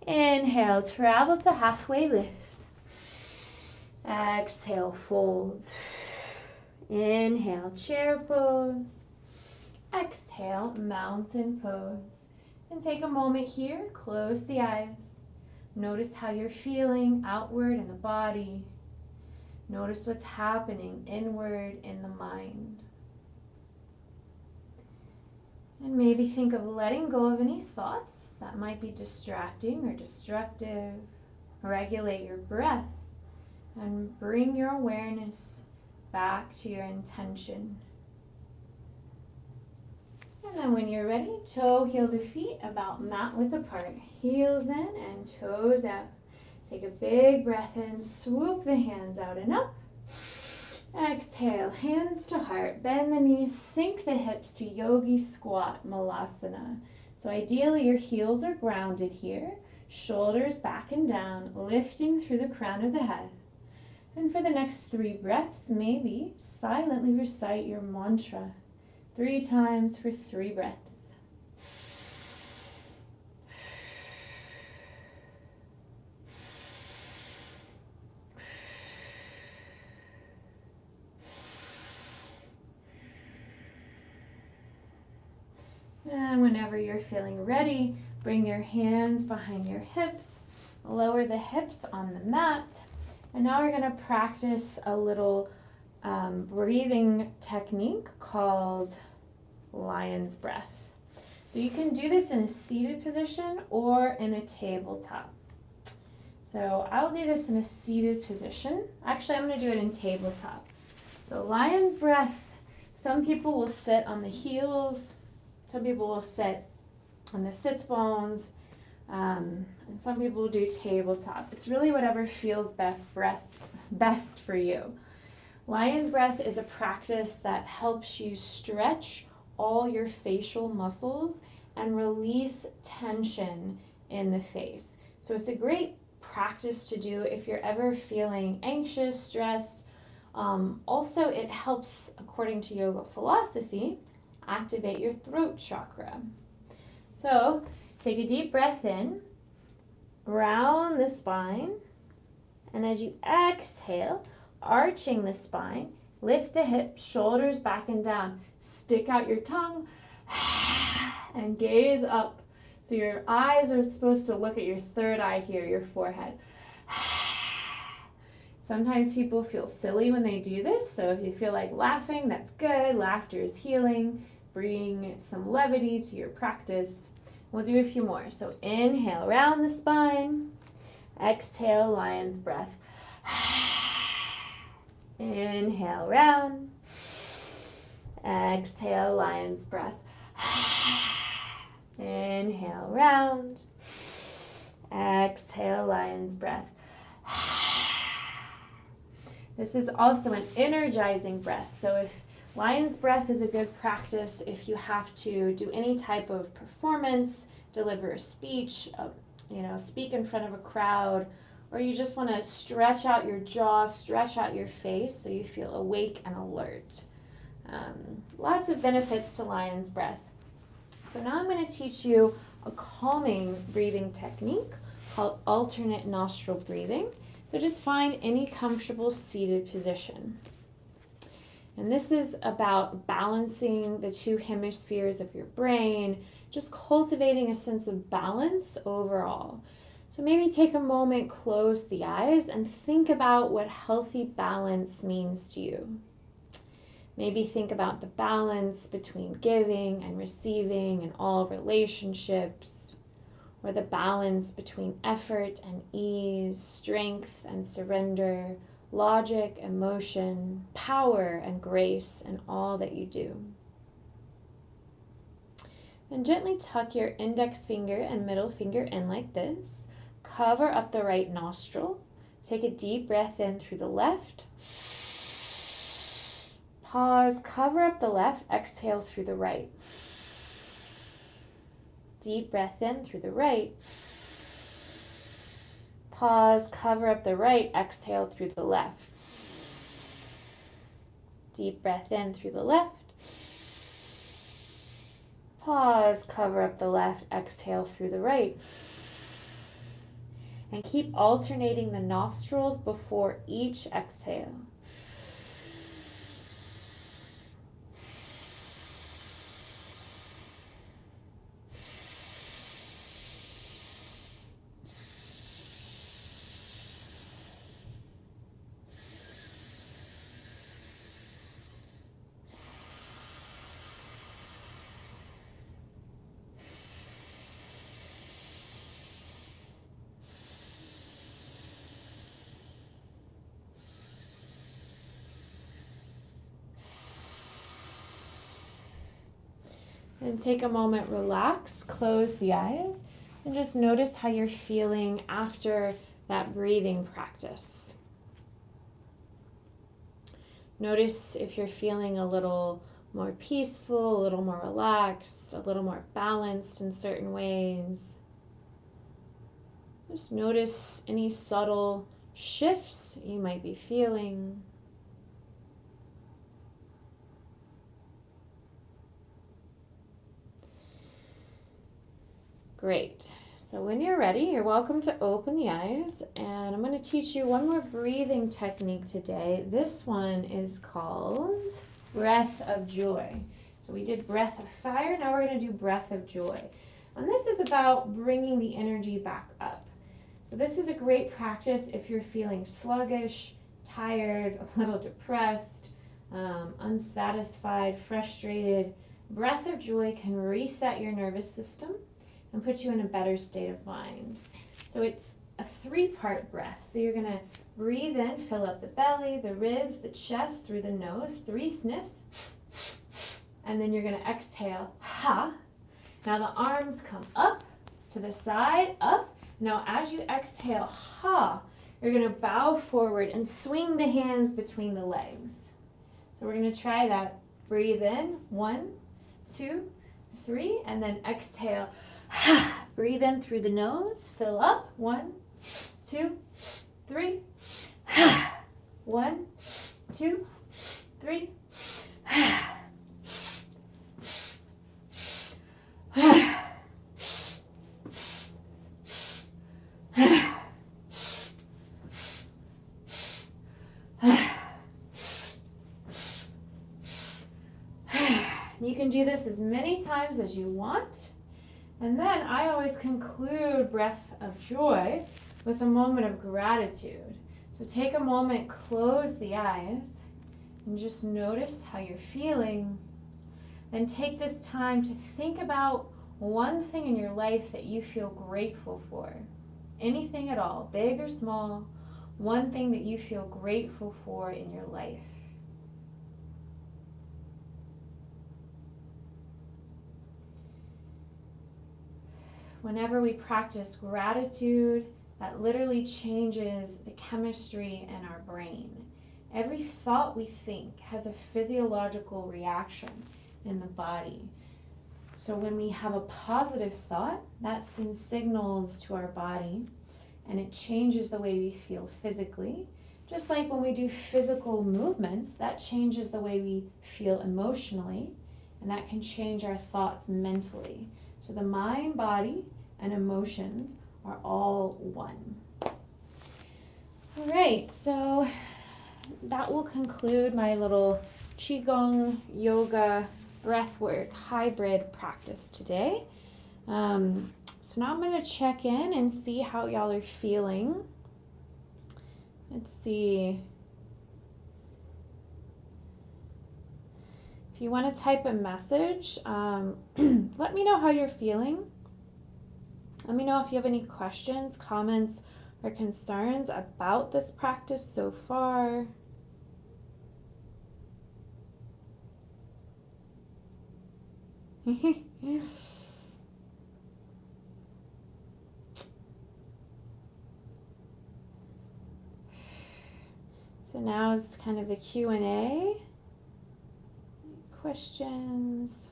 Inhale, travel to halfway lift. Exhale, fold. Inhale, chair pose. Exhale, mountain pose. And take a moment here, close the eyes. Notice how you're feeling outward in the body. Notice what's happening inward in the mind. And maybe think of letting go of any thoughts that might be distracting or destructive. Regulate your breath and bring your awareness back to your intention. And then when you're ready, toe heel the feet about mat width apart. Heels in and toes out. Take a big breath in, swoop the hands out and up. Exhale, hands to heart. Bend the knees, sink the hips to yogi squat, malasana. So ideally your heels are grounded here. Shoulders back and down, lifting through the crown of the head. And for the next 3 breaths, maybe silently recite your mantra 3 times for 3 breaths. And whenever you're feeling ready, bring your hands behind your hips, lower the hips on the mat. And now we're going to practice a little breathing technique called lion's breath. So you can do this in a seated position or in a tabletop. So I'll do this in a seated position. Actually, I'm going to do it in tabletop. So lion's breath, some people will sit on the heels. Some people will sit on the sits bones, and some people will do tabletop. It's really whatever feels best for you. Lion's breath is a practice that helps you stretch all your facial muscles and release tension in the face. So it's a great practice to do if you're ever feeling anxious, stressed. Also, it helps, according to yoga philosophy, activate your throat chakra. So take a deep breath in, round the spine, and as you exhale, arching the spine, lift the hips, shoulders back and down. Stick out your tongue and gaze up. So your eyes are supposed to look at your third eye here, your forehead. Sometimes people feel silly when they do this, so if you feel like laughing, that's good. Laughter is healing. Bring some levity to your practice. We'll do a few more. So inhale, round the spine. Exhale, lion's breath. Inhale, round. Exhale, lion's breath. Inhale, round. Exhale, lion's breath. This is also an energizing breath. So if lion's breath is a good practice if you have to do any type of performance, deliver a speech, speak in front of a crowd, or you just want to stretch out your jaw, stretch out your face so you feel awake and alert. Lots of benefits to lion's breath. So now I'm going to teach you a calming breathing technique called alternate nostril breathing. So just find any comfortable seated position. And this is about balancing the two hemispheres of your brain, just cultivating a sense of balance overall. So maybe take a moment, close the eyes, and think about what healthy balance means to you. Maybe think about the balance between giving and receiving in all relationships, or the balance between effort and ease, strength and surrender, logic, emotion, power and grace in all that you do. Then gently tuck your index finger and middle finger in like this. Cover up the right nostril. Take a deep breath in through the left. Pause, cover up the left, exhale through the right. Deep breath in through the right. Pause, cover up the right, exhale through the left. Deep breath in through the left. Pause, cover up the left, exhale through the right. And keep alternating the nostrils before each exhale. And take a moment, relax, close the eyes, and just notice how you're feeling after that breathing practice. Notice if you're feeling a little more peaceful, a little more relaxed, a little more balanced in certain ways. Just notice any subtle shifts you might be feeling. Great. So when you're ready, you're welcome to open the eyes, and I'm going to teach you one more breathing technique today. This one is called breath of joy. So we did breath of fire, now we're going to do breath of joy. And this is about bringing the energy back up. So this is a great practice if you're feeling sluggish, tired, a little depressed, unsatisfied, frustrated. Breath of joy can reset your nervous system and put you in a better state of mind. So it's a 3-part breath. So you're gonna breathe in, fill up the belly, the ribs, the chest through the nose, 3 sniffs, and then you're gonna exhale, ha. Now the arms come up, to the side, up. Now as you exhale, ha, you're gonna bow forward and swing the hands between the legs. So we're gonna try that. Breathe in, 1, 2, 3, and then exhale. Breathe in through the nose, fill up. 1, 2, 3. 1, 2, 3. You can do this as many times as you want. And then I always conclude Breath of Joy with a moment of gratitude. So take a moment, close the eyes, and just notice how you're feeling. Then take this time to think about one thing in your life that you feel grateful for. Anything at all, big or small, one thing that you feel grateful for in your life. Whenever we practice gratitude, that literally changes the chemistry in our brain. Every thought we think has a physiological reaction in the body. So when we have a positive thought, that sends signals to our body and it changes the way we feel physically. Just like when we do physical movements, that changes the way we feel emotionally, and that can change our thoughts mentally. So the mind, body, and emotions are all one. All right, so that will conclude my little Qigong yoga breathwork hybrid practice today. So now I'm going to check in and see how y'all are feeling. Let's see. If you want to type a message, let me know how you're feeling. Let me know if you have any questions, comments, or concerns about this practice so far. So now is kind of the Q&A. Questions.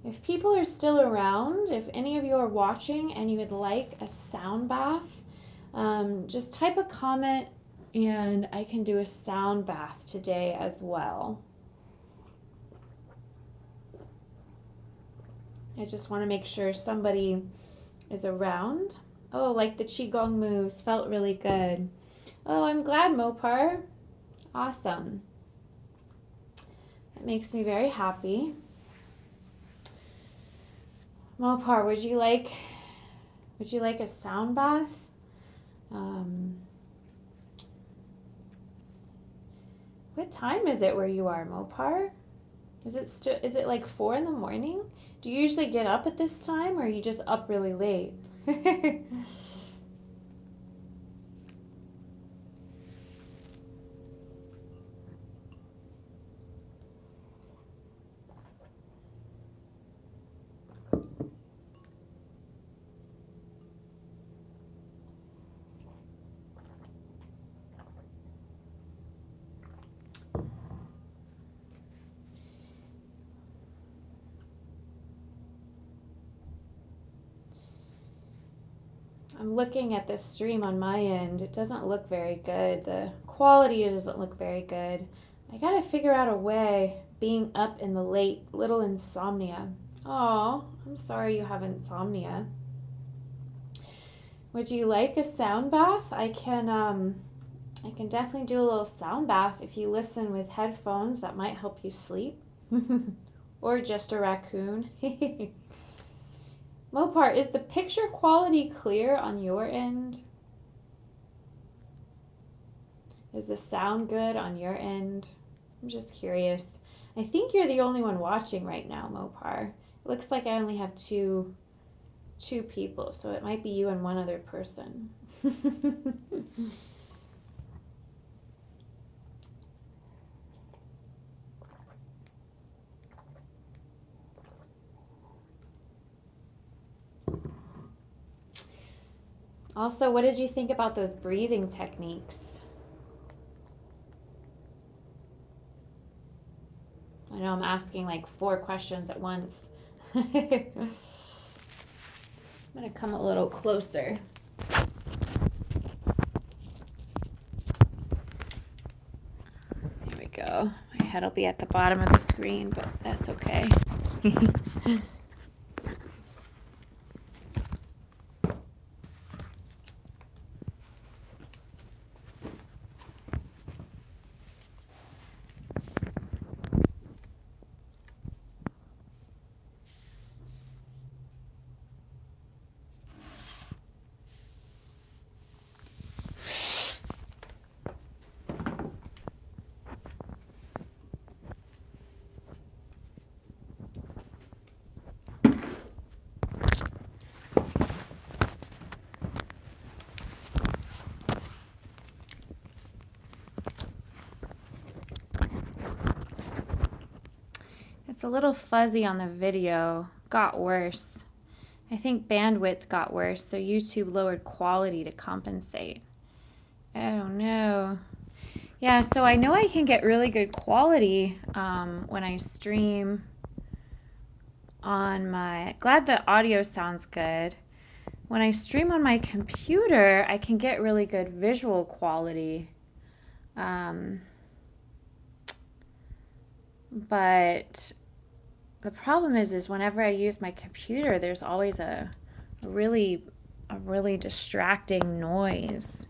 If people are still around, if any of you are watching and you would like a sound bath, just type a comment and I can do a sound bath today as well. I just want to make sure somebody is around. Oh, like the Qigong moves, felt really good. Oh, I'm glad, Mopar. Awesome. That makes me very happy. Mopar, would you like a sound bath? What time is it where you are, Mopar? Is it like 4 in the morning? Do you usually get up at this time, or are you just up really late? I'm looking at this stream on my end. It doesn't look very good. The quality doesn't look very good. I gotta figure out a way, being up in the late, little insomnia. Oh, I'm sorry you have insomnia. Would you like a sound bath? I can definitely do a little sound bath if you listen with headphones. That might help you sleep. Or just a raccoon. Mopar, is the picture quality clear on your end? Is the sound good on your end? I'm just curious. I think you're the only one watching right now, Mopar. It looks like I only have two people, so it might be you and one other person. Also, what did you think about those breathing techniques? I know I'm asking like 4 questions at once. I'm gonna come a little closer. There we go. My head will be at the bottom of the screen, but that's okay. It's a little fuzzy on the video. Got worse. I think bandwidth got worse, so YouTube lowered quality to compensate. Oh no. Yeah, so I know I can get really good quality when I stream on my... Glad the audio sounds good. When I stream on my computer, I can get really good visual quality. But the problem is whenever I use my computer, there's always a really distracting noise.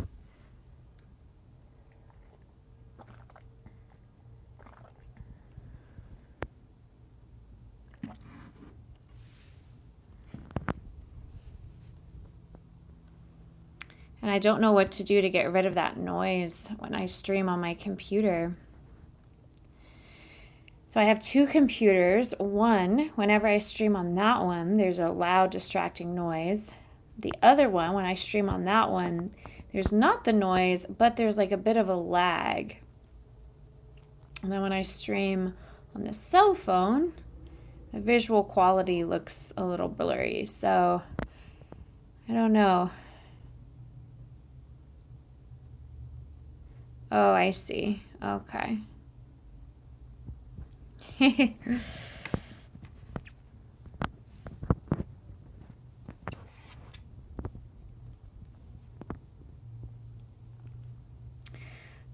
And I don't know what to do to get rid of that noise when I stream on my computer. So I have 2 computers. One, whenever I stream on that one, there's a loud distracting noise. The other one, when I stream on that one, there's not the noise, but there's like a bit of a lag. And then when I stream on the cell phone, the visual quality looks a little blurry. So I don't know. Oh, I see. Okay.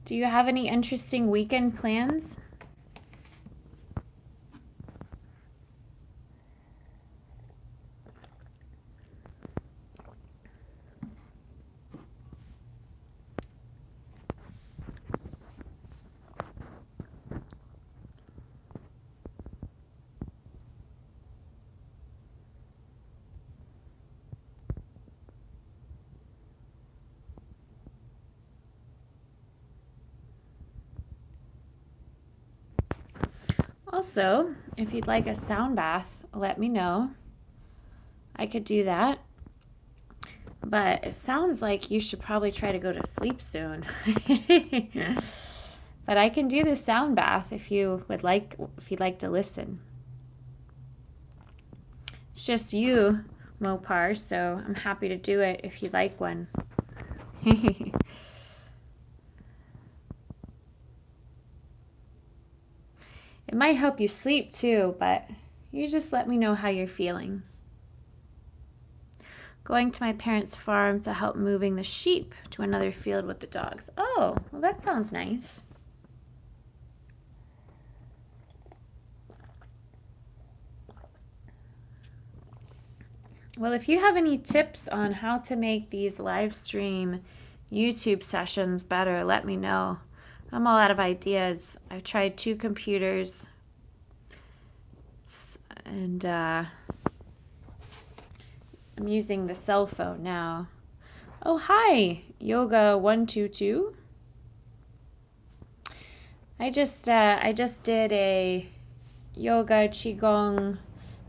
Do you have any interesting weekend plans? Also, if you'd like a sound bath, let me know. I could do that. But it sounds like you should probably try to go to sleep soon. But I can do the sound bath if you'd like to listen. It's just you, Mopar, so I'm happy to do it if you'd like one. It might help you sleep too, but you just let me know how you're feeling. Going to my parents' farm to help moving the sheep to another field with the dogs. Oh, well, that sounds nice. Well, if you have any tips on how to make these live stream YouTube sessions better, let me know. I'm all out of ideas. I've tried 2 computers and I'm using the cell phone now. Oh, hi, Yoga122. I just did a yoga qigong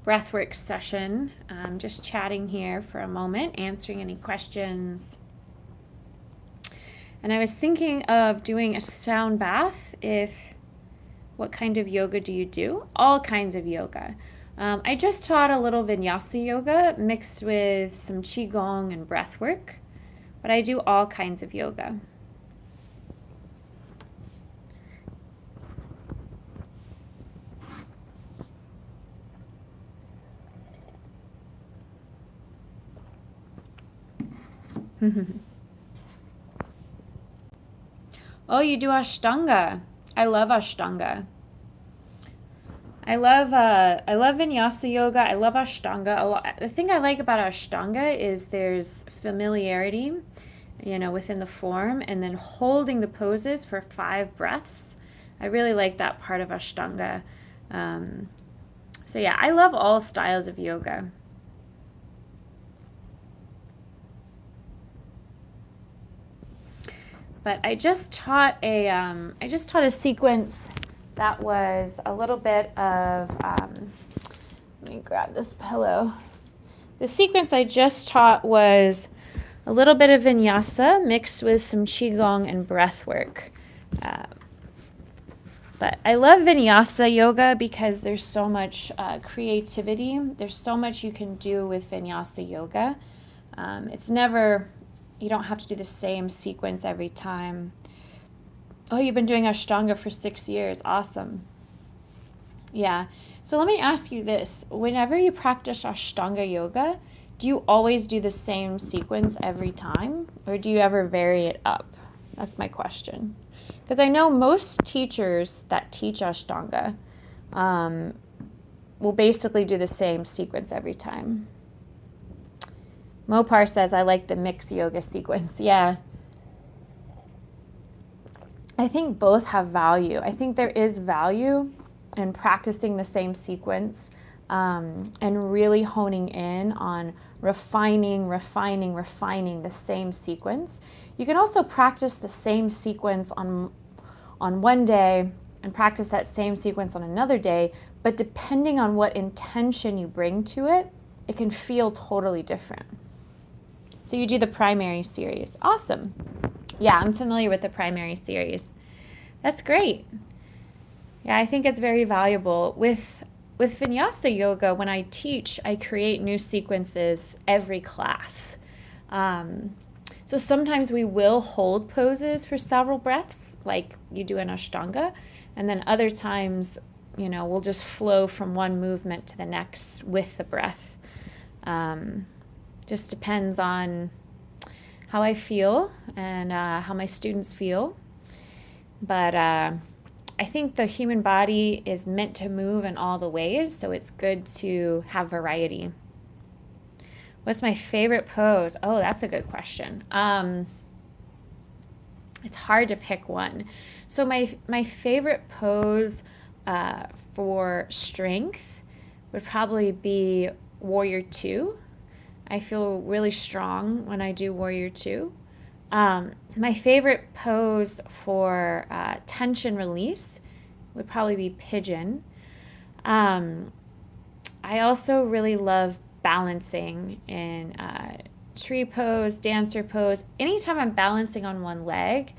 breathwork session. I'm just chatting here for a moment, answering any questions. And I was thinking of doing a sound bath. What kind of yoga do you do? All kinds of yoga. I just taught a little vinyasa yoga mixed with some qigong and breathwork, but I do all kinds of yoga. Oh, you do Ashtanga. I love Ashtanga. I love Vinyasa yoga. I love Ashtanga a lot. The thing I like about Ashtanga is there's familiarity, within the form, and then holding the poses for 5 breaths. I really like that part of Ashtanga. So yeah, I love all styles of yoga. But I just taught a sequence that was a little bit of, let me grab this pillow. The sequence I just taught was a little bit of vinyasa mixed with some qigong and breathwork. But I love vinyasa yoga because there's so much creativity. There's so much you can do with vinyasa yoga. You don't have to do the same sequence every time. Oh, you've been doing Ashtanga for 6 years. Awesome. Yeah. So let me ask you this. Whenever you practice Ashtanga yoga, do you always do the same sequence every time? Or do you ever vary it up? That's my question. Because I know most teachers that teach Ashtanga will basically do the same sequence every time. Mopar says, I like the mixed yoga sequence. Yeah. I think both have value. I think there is value in practicing the same sequence and really honing in on refining the same sequence. You can also practice the same sequence on one day and practice that same sequence on another day, but depending on what intention you bring to it, it can feel totally different. So you do the primary series. Awesome. Yeah, I'm familiar with the primary series. That's great. Yeah, I think it's very valuable. With Vinyasa yoga, when I teach, I create new sequences every class. So sometimes we will hold poses for several breaths, like you do in Ashtanga, and then other times, we'll just flow from one movement to the next with the breath. Just depends on how I feel and how my students feel. But I think the human body is meant to move in all the ways, so it's good to have variety. What's my favorite pose? Oh, that's a good question. It's hard to pick one. So my favorite pose for strength would probably be Warrior 2. I feel really strong when I do Warrior 2. My favorite pose for tension release would probably be Pigeon. I also really love balancing in tree pose, dancer pose, anytime I'm balancing on one leg,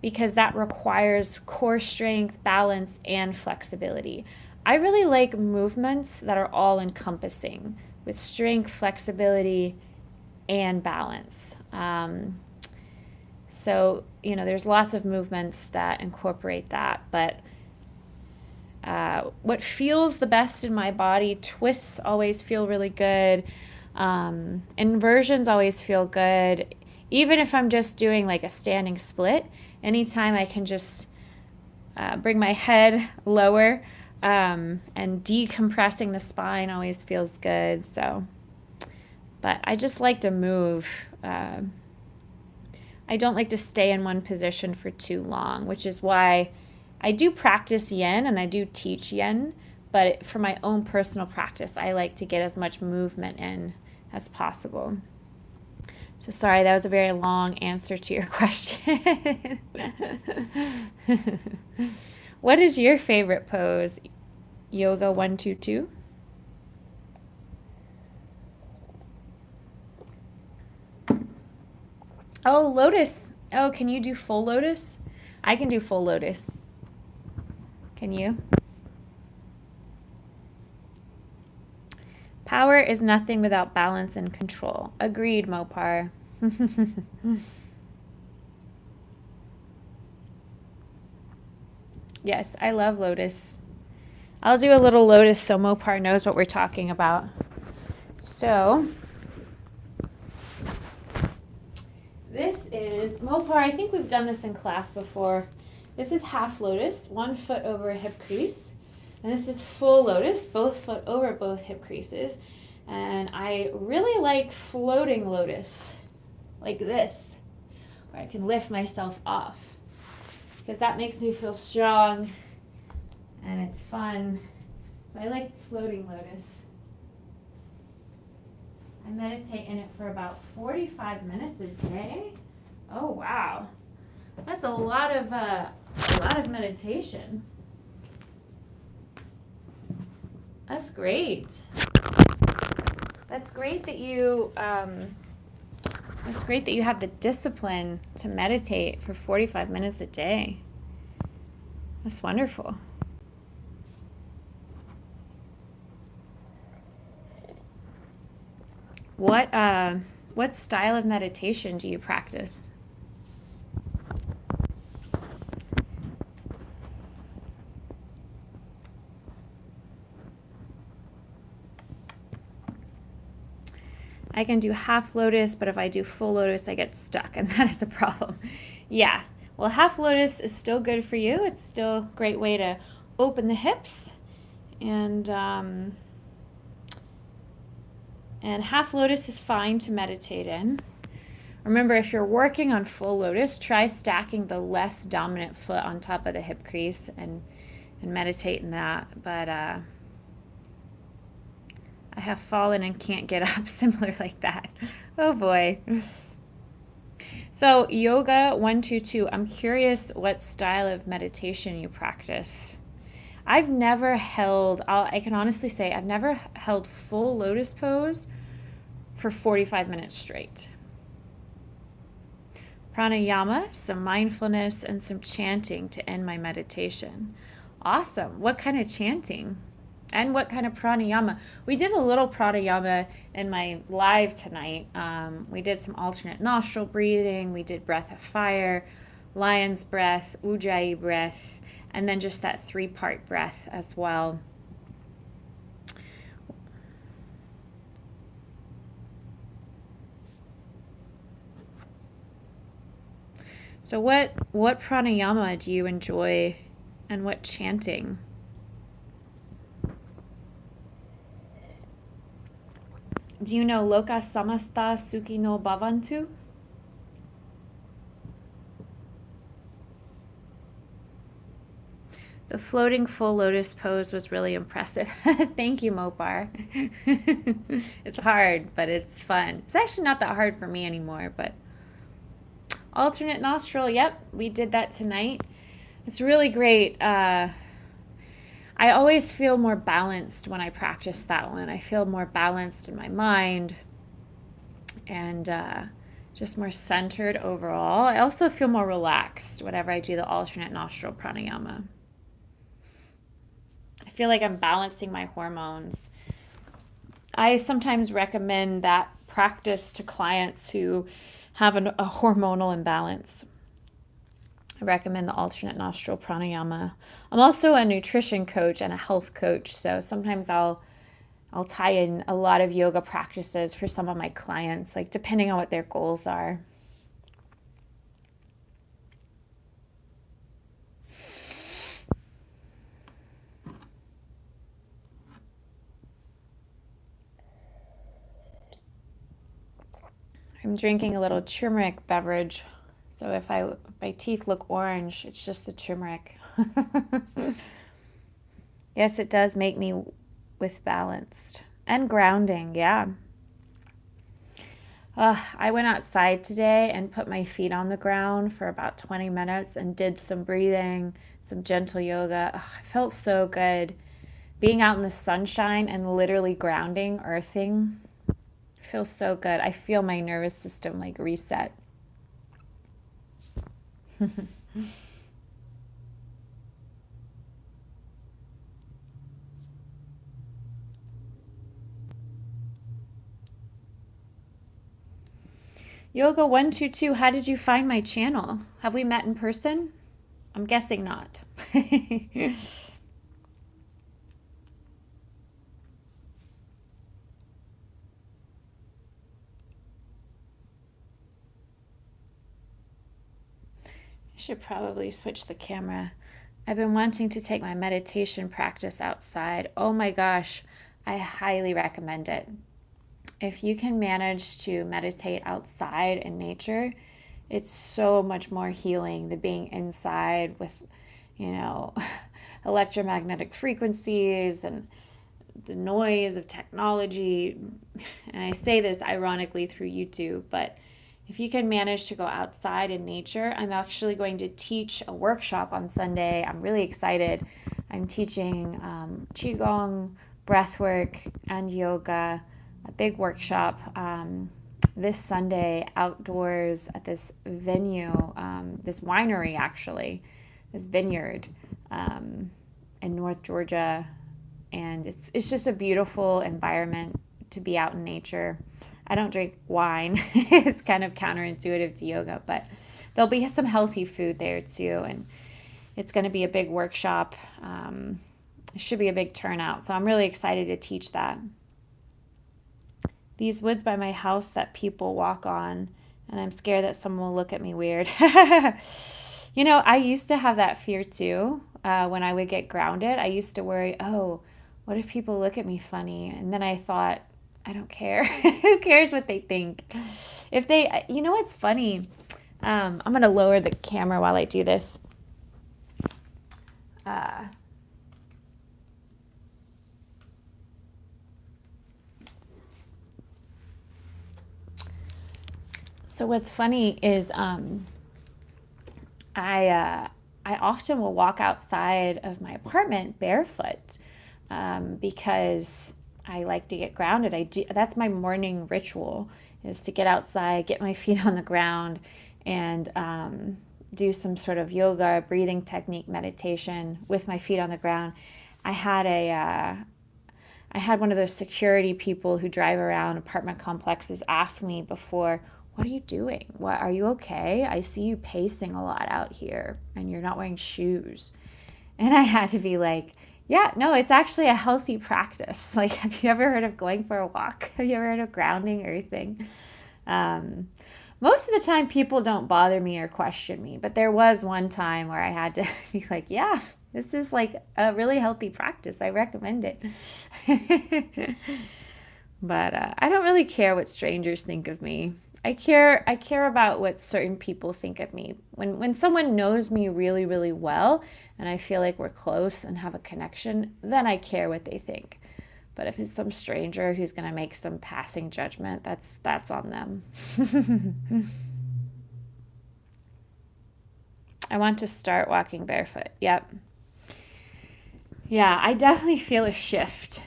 because that requires core strength, balance, and flexibility. I really like movements that are all encompassing with strength, flexibility, and balance. So, there's lots of movements that incorporate that, but what feels the best in my body, twists always feel really good. Inversions always feel good. Even if I'm just doing like a standing split, anytime I can just bring my head lower and decompressing the spine always feels good. So, but I just like to move. I don't like to stay in one position for too long, which is why I do practice yin and I do teach yin, but for my own personal practice, I like to get as much movement in as possible. So sorry, that was a very long answer to your question. What is your favorite pose? Yoga 122? Oh, lotus. Oh, can you do full lotus? I can do full lotus. Can you? Power is nothing without balance and control. Agreed, Mopar. Yes, I love lotus. I'll do a little lotus so Mopar knows what we're talking about. So, This is Mopar. I think we've done this in class before. This is half lotus, 1 foot over a hip crease. And this is full lotus, both foot over both hip creases. And I really like floating lotus, like this, where I can lift myself off. Because that makes me feel strong and it's fun. So I like floating lotus. I meditate in it for about 45 minutes a day. Oh wow, that's a lot of meditation. That's great. That's great that you. That's great that you have the discipline to meditate for 45 minutes a day. That's wonderful. What style of meditation do you practice? I can do half lotus, but if I do full lotus, I get stuck, and that is a problem. Yeah, well, half lotus is still good for you. It's still a great way to open the hips, and half lotus is fine to meditate in. Remember, if you're working on full lotus, try stacking the less dominant foot on top of the hip crease and meditate in that. But I have fallen and can't get up, similar like that. Oh boy. So yoga 122, I'm curious what style of meditation you practice. I've never held, I can honestly say, I've never held full lotus pose for 45 minutes straight. Pranayama, some mindfulness, and some chanting to end my meditation. Awesome. What kind of chanting? And what kind of pranayama? We did a little pranayama in my live tonight. We did some alternate nostril breathing. We did breath of fire, lion's breath, ujjayi breath, and then just that 3-part breath as well. So what pranayama do you enjoy, and what chanting? Do you know Loka Samasta Sukhino Bhavantu? The floating full lotus pose was really impressive. Thank you, Mopar. It's hard, but it's fun. It's actually not that hard for me anymore, but alternate nostril, yep, we did that tonight. It's really great. I always feel more balanced when I practice that one. I feel more balanced in my mind and just more centered overall. I also feel more relaxed whenever I do the alternate nostril pranayama. I feel like I'm balancing my hormones. I sometimes recommend that practice to clients who have a hormonal imbalance. I recommend the alternate nostril pranayama. I'm also a nutrition coach and a health coach, so sometimes I'll tie in a lot of yoga practices for some of my clients, like depending on what their goals are. I'm drinking a little turmeric beverage, so if my teeth look orange, it's just the turmeric. Yes, it does make me with balanced and grounding, yeah. I went outside today and put my feet on the ground for about 20 minutes and did some breathing, some gentle yoga. I felt so good. Being out in the sunshine and literally grounding, earthing, feels so good. I feel my nervous system like reset. Yoga 122, how did you find my channel? Have we met in person? I'm guessing not. I should probably switch the camera. I've been wanting to take my meditation practice outside. Oh my gosh, I highly recommend it. If you can manage to meditate outside in nature, it's so much more healing than being inside with, electromagnetic frequencies and the noise of technology. And I say this ironically through YouTube, but if you can manage to go outside in nature, I'm actually going to teach a workshop on Sunday. I'm really excited. I'm teaching Qigong, Breathwork, and yoga, a big workshop this Sunday outdoors at this venue, this winery actually, this vineyard in North Georgia. And it's just a beautiful environment to be out in nature. I don't drink wine. It's kind of counterintuitive to yoga, but there'll be some healthy food there too. And it's going to be a big workshop. It should be a big turnout. So I'm really excited to teach that. These woods by my house that people walk on, and I'm scared that someone will look at me weird. I used to have that fear too. When I would get grounded, I used to worry, oh, what if people look at me funny? And then I thought, I don't care. Who cares what they think? If they, what's funny? I'm going to lower the camera while I do this. So what's funny is I often will walk outside of my apartment barefoot because I like to get grounded. That's my morning ritual, is to get outside, get my feet on the ground, and do some sort of yoga, breathing technique, meditation with my feet on the ground. I had one of those security people who drive around apartment complexes ask me before, what are you doing? What, are you okay? I see you pacing a lot out here and you're not wearing shoes. And I had to be like, yeah, no, it's actually a healthy practice. Like, have you ever heard of going for a walk? Have you ever heard of grounding, earthing? Most of the time people don't bother me or question me, but there was one time where I had to be like, yeah, this is like a really healthy practice. I recommend it. But I don't really care what strangers think of me. I care about what certain people think of me. When someone knows me really, really well and I feel like we're close and have a connection, then I care what they think. But if it's some stranger who's going to make some passing judgment, that's on them. I want to start walking barefoot. Yep. Yeah, I definitely feel a shift.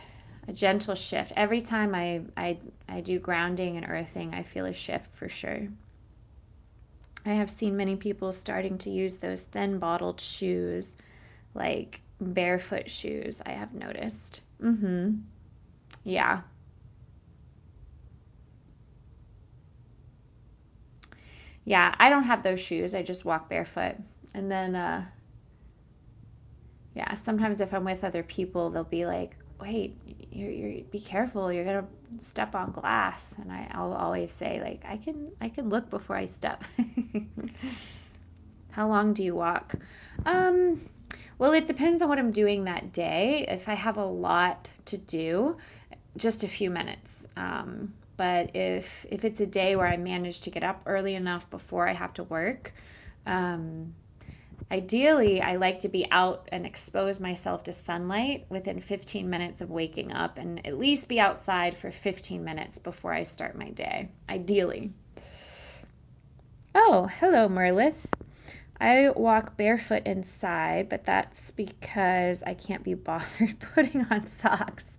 A gentle shift. Every time I do grounding and earthing, I feel a shift for sure. I have seen many people starting to use those thin bottled shoes, like barefoot shoes, I have noticed. Yeah. Yeah, I don't have those shoes. I just walk barefoot. And then, sometimes if I'm with other people, they'll be like, wait, you're be careful, you're gonna step on glass. And I'll always say, like, I can look before I step. How long do you walk? Well, it depends on what I'm doing that day. If I have a lot to do, just a few minutes. But if it's a day where I manage to get up early enough before I have to work, ideally, I like to be out and expose myself to sunlight within 15 minutes of waking up, and at least be outside for 15 minutes before I start my day, ideally. Oh, hello, Merlith. I walk barefoot inside, but that's because I can't be bothered putting on socks.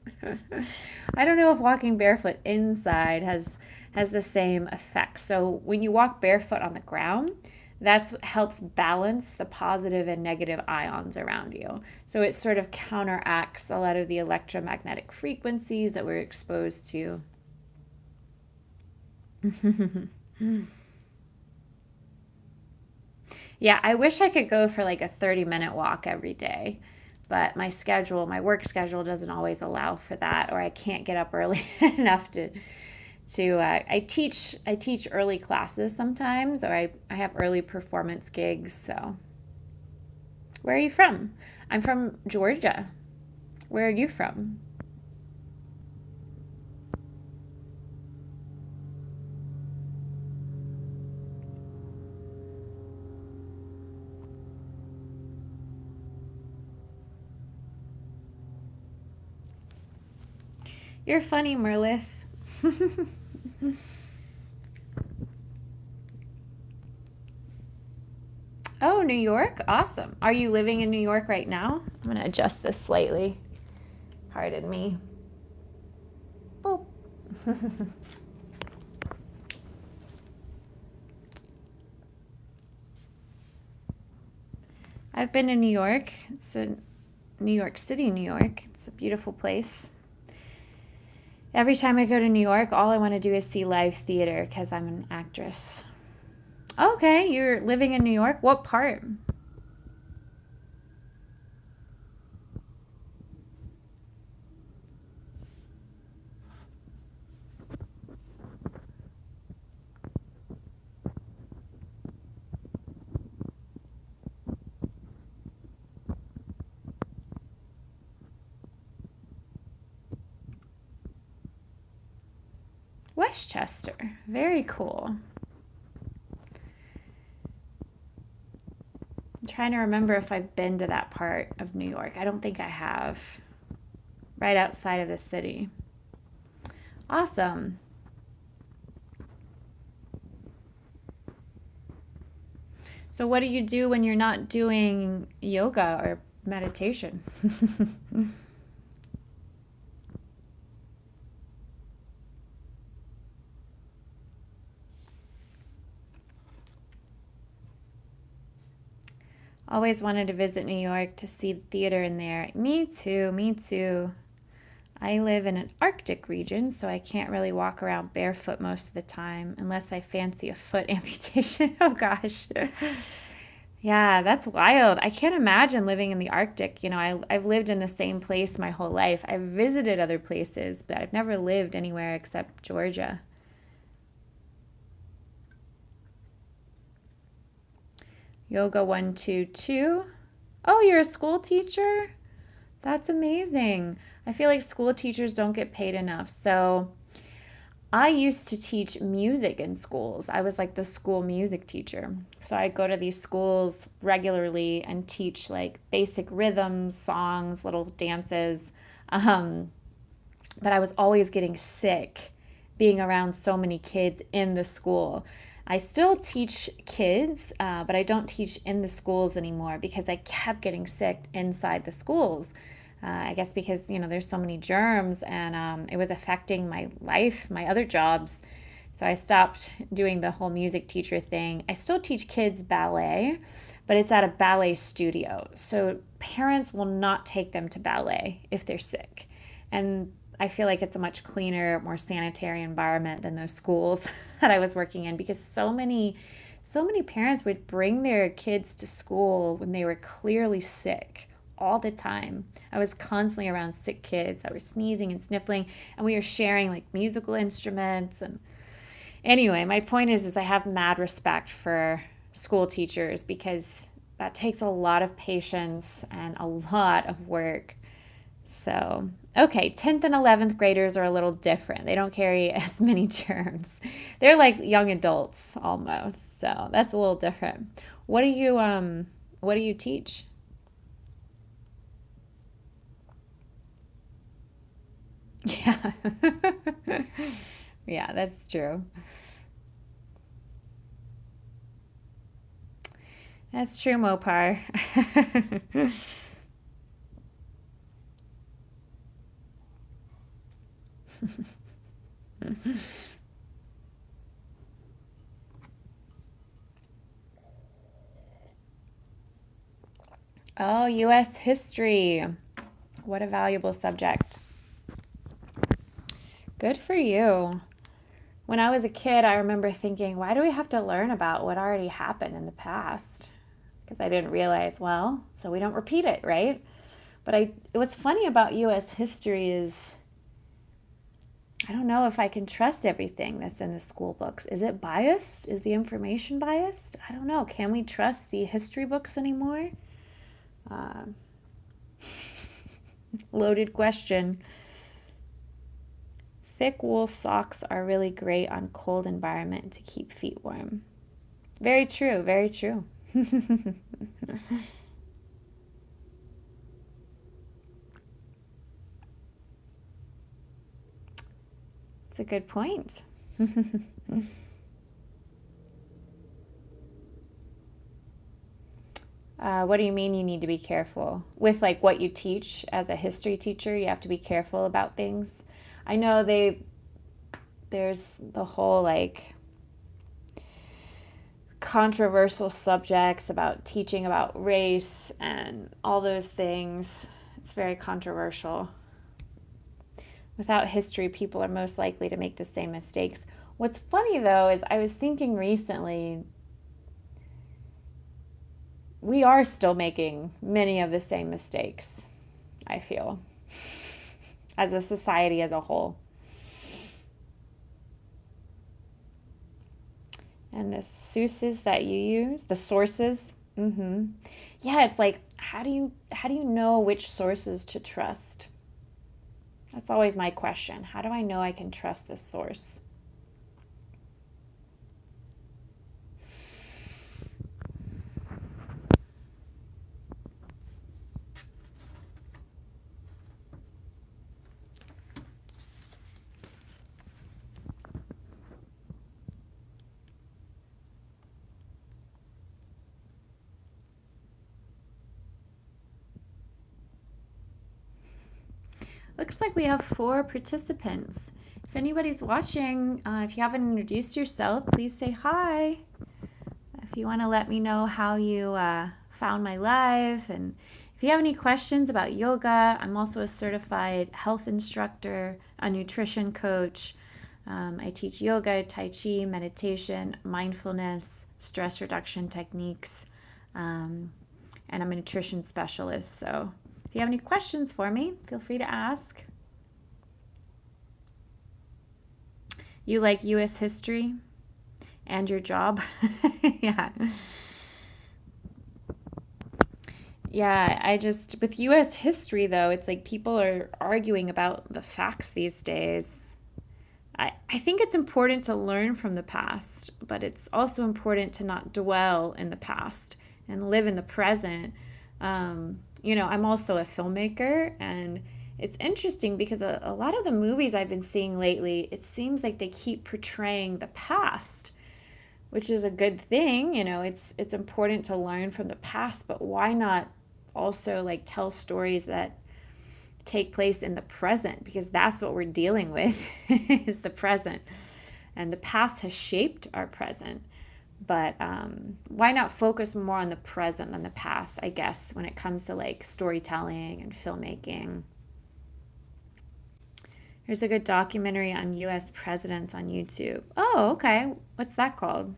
I don't know if walking barefoot inside has the same effect. So when you walk barefoot on the ground, that's what helps balance the positive and negative ions around you. So it sort of counteracts a lot of the electromagnetic frequencies that we're exposed to. Yeah, I wish I could go for like a 30-minute walk every day, but my work schedule doesn't always allow for that, or I can't get up early enough to I teach early classes sometimes, or I have early performance gigs. So, where are you from? I'm from Georgia. Where are you from? You're funny, Merlith. Oh, New York? Awesome. Are you living in New York right now? I'm going to adjust this slightly. Pardon me. Boop. I've been to New York. It's in New York City, New York. It's a beautiful place. Every time I go to New York, all I want to do is see live theater because I'm an actress. Okay, you're living in New York? What part? Westchester. Very cool. I'm trying to remember if I've been to that part of New York. I don't think I have. Right outside of the city. Awesome. So, what do you do when you're not doing yoga or meditation? Always wanted to visit New York to see the theater in there. Me too, me too. I live in an Arctic region, so I can't really walk around barefoot most of the time unless I fancy a foot amputation. Oh gosh. Yeah, that's wild. I can't imagine living in the Arctic. I've lived in the same place my whole life. I've visited other places, but I've never lived anywhere except Georgia. Yoga 122. Oh, you're a school teacher? That's amazing. I feel like school teachers don't get paid enough. So I used to teach music in schools. I was like the school music teacher. So I go to these schools regularly and teach like basic rhythms, songs, little dances. Um, but I was always getting sick being around so many kids in the school. I still teach kids, but I don't teach in the schools anymore because I kept getting sick inside the schools. I guess because, there's so many germs and it was affecting my life, my other jobs. So I stopped doing the whole music teacher thing. I still teach kids ballet, but it's at a ballet studio. So parents will not take them to ballet if they're sick. And I feel like it's a much cleaner, more sanitary environment than those schools that I was working in because so many parents would bring their kids to school when they were clearly sick all the time. I was constantly around sick kids that were sneezing and sniffling, and we were sharing like musical instruments. And anyway, my point is I have mad respect for school teachers because that takes a lot of patience and a lot of work. So, okay, 10th and 11th graders are a little different. They don't carry as many germs. They're like young adults almost. So, that's a little different. What do you teach? Yeah. Yeah, that's true. That's true, Mopar. Oh, US history. What a valuable subject. Good for you. When I was a kid, I remember thinking, why do we have to learn about what already happened in the past? Because I didn't realize, well, so we don't repeat it, right? But what's funny about US history is I don't know if I can trust everything that's in the school books. Is it biased? Is the information biased? I don't know. Can we trust the history books anymore? Loaded question. Thick wool socks are really great on cold environment to keep feet warm. Very true, very true. It's a good point. What do you mean you need to be careful? With like what you teach as a history teacher, you have to be careful about things. I know there's the whole like controversial subjects about teaching about race and all those things. It's very controversial. Without history, people are most likely to make the same mistakes. What's funny though is I was thinking recently, we are still making many of the same mistakes, I feel, as a society as a whole. And the sources that you use, the sources, yeah, it's like, how do you know which sources to trust? That's always my question. How do I know I can trust this source? Looks like we have 4 participants. If anybody's watching, if you haven't introduced yourself, please say hi. If you want to let me know how you found my live, and if you have any questions about yoga, I'm also a certified health instructor, a nutrition coach. I teach yoga, tai chi, meditation, mindfulness, stress reduction techniques, and I'm a nutrition specialist. So if you have any questions for me, feel free to ask. You like U.S. history and your job? Yeah. Yeah, with U.S. history, though, it's like people are arguing about the facts these days. I think it's important to learn from the past, but it's also important to not dwell in the past and live in the present. I'm also a filmmaker, and it's interesting because a lot of the movies I've been seeing lately, it seems like they keep portraying the past, which is a good thing. It's important to learn from the past, but why not also like tell stories that take place in the present, because that's what we're dealing with is the present, and the past has shaped our present. But why not focus more on the present than the past, I guess, when it comes to like storytelling and filmmaking. There's a good documentary on U.S. presidents on YouTube. Oh, okay. What's that called?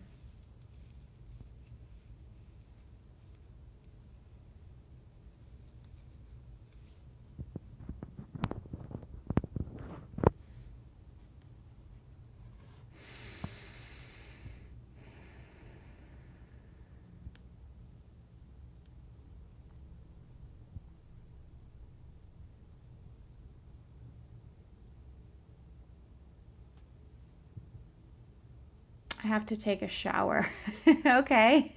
I have to take a shower. Okay.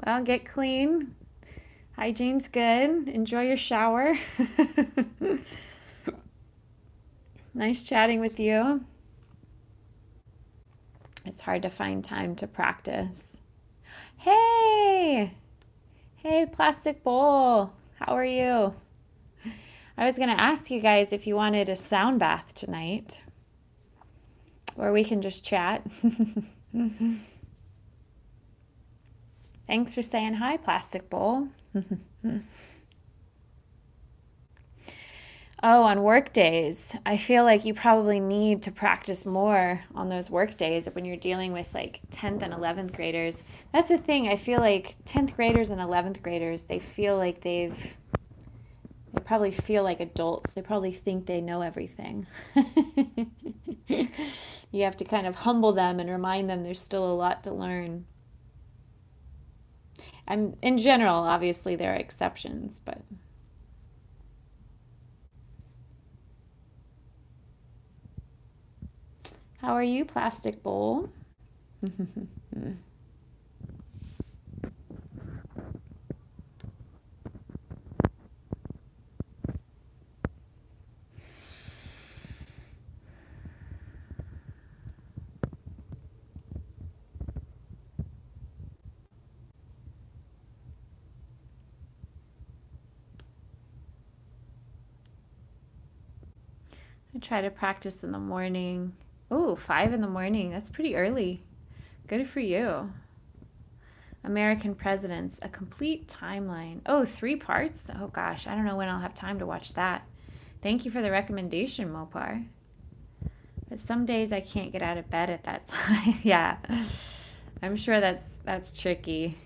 Well, get clean. Hygiene's good. Enjoy your shower. Nice chatting with you. It's hard to find time to practice. Hey! Hey, plastic bowl. How are you? I was going to ask you guys if you wanted a sound bath tonight, or we can just chat. Thanks for saying hi, plastic bowl. Oh, on work days, I feel like you probably need to practice more on those work days when you're dealing with like 10th and 11th graders. That's the thing. I feel like 10th graders and 11th graders, they feel like they've They probably feel like adults. They probably think they know everything. You have to kind of humble them and remind them there's still a lot to learn. In general, obviously, there are exceptions, but how are you, plastic bowl? I try to practice in the morning. Oh, 5 in the morning. That's pretty early. Good for you. American Presidents, a complete timeline. Oh, 3 parts? Oh gosh, I don't know when I'll have time to watch that. Thank you for the recommendation, Mopar. But some days I can't get out of bed at that time. Yeah, I'm sure that's tricky.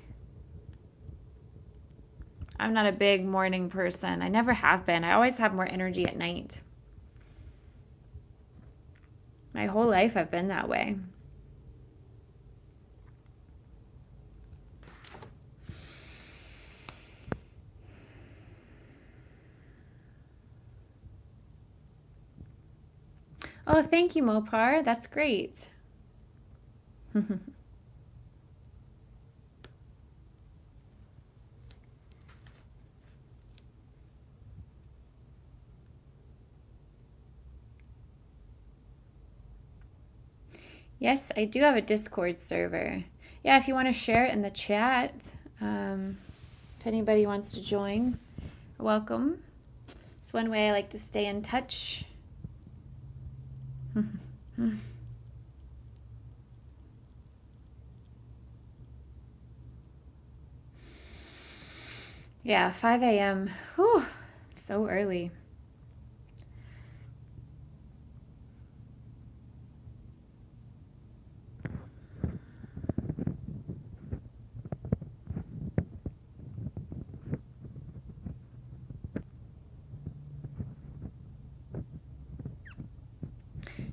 I'm not a big morning person. I never have been. I always have more energy at night. My whole life I've been that way. Oh, thank you, Mopar. That's great. Yes, I do have a Discord server. Yeah, if you want to share it in the chat, if anybody wants to join, you're welcome. It's one way I like to stay in touch. Yeah, 5 a.m. Whew, so early.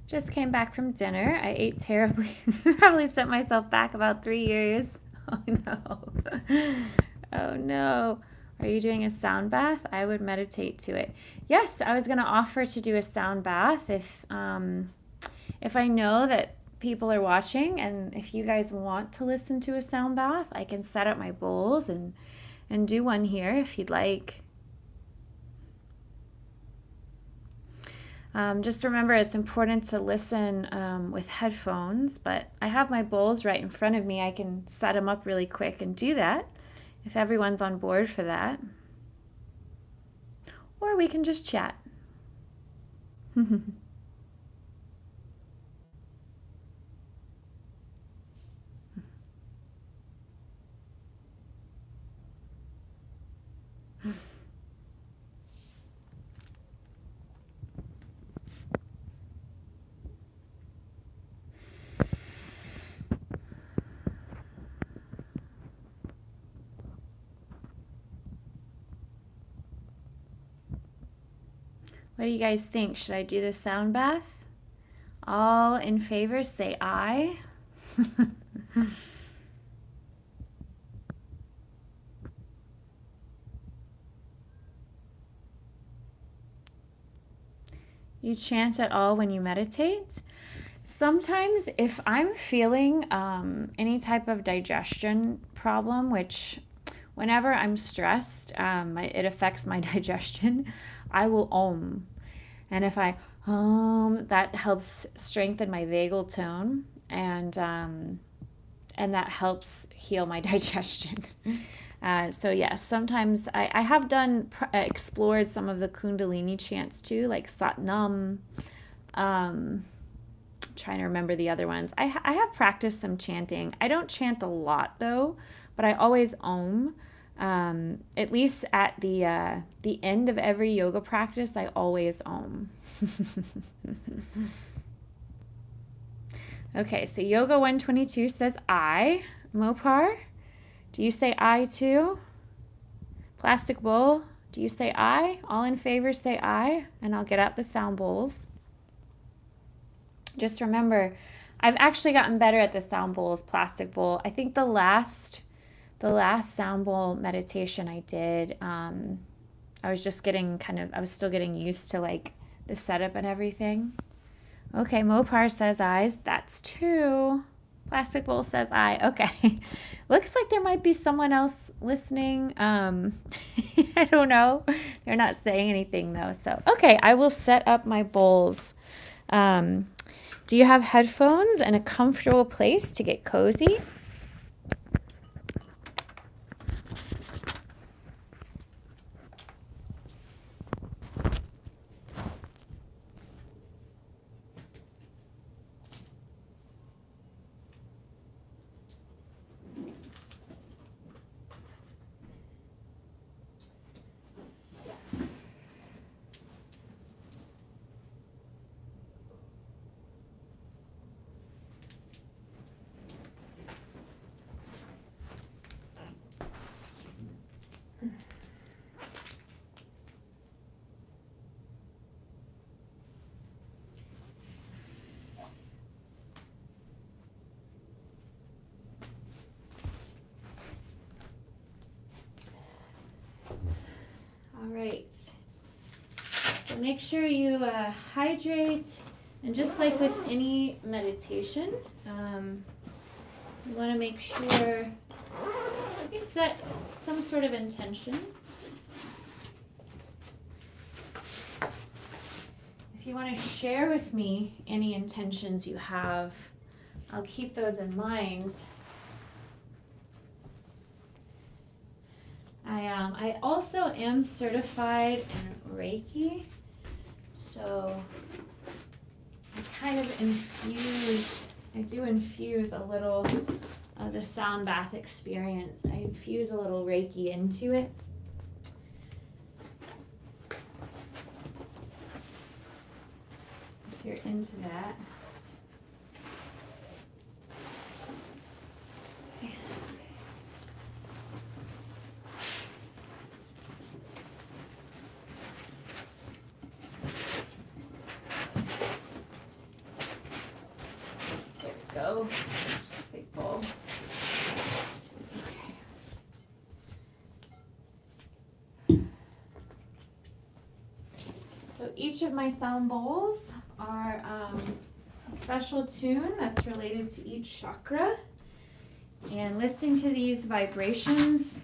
Just came back from dinner. I ate terribly. Probably set myself back about 3 years. Oh no. Oh no. Are you doing a sound bath? I would meditate to it. Yes, I was going to offer to do a sound bath if I know that people are watching, and if you guys want to listen to a sound bath, I can set up my bowls and do one here if you'd like. Just remember, it's important to listen with headphones, but I have my bowls right in front of me. I can set them up really quick and do that if everyone's on board for that. Or we can just chat. What do you guys think? Should I do the sound bath? All in favor, say aye. You chant at all when you meditate? Sometimes if I'm feeling any type of digestion problem, which whenever I'm stressed, it affects my digestion, I will om. And if I that helps strengthen my vagal tone, and that helps heal my digestion. So yes, sometimes I have explored some of the Kundalini chants too, like Sat Nam. Trying to remember the other ones. I have practiced some chanting. I don't chant a lot though, but I always om. At least at the end of every yoga practice, I always om. Okay, so Yoga 122 says I. Mopar, do you say I too? Plastic bowl, Do you say aye? All in favor say aye, and I'll get out the sound bowls. Just remember, I've actually gotten better at the sound bowls, plastic bowl. I think the last sound bowl meditation I did, I was just getting I was still getting used to like the setup and everything. Okay, Mopar says ayes. That's 2. Plastic bowl says aye. Okay. Looks like there might be someone else listening. I don't know. They're not saying anything though. So, okay, I will set up my bowls. Do you have headphones and a comfortable place to get cozy? All right, so make sure you hydrate, and just like with any meditation, you want to make sure you set some sort of intention. If you want to share with me any intentions you have, I'll keep those in mind. I also am certified in Reiki, so I do infuse a little of the sound bath experience. I infuse a little Reiki into it. If you're into that. Go. Big bowl. Okay. So each of my sound bowls are a special tune that's related to each chakra. And listening to these vibrations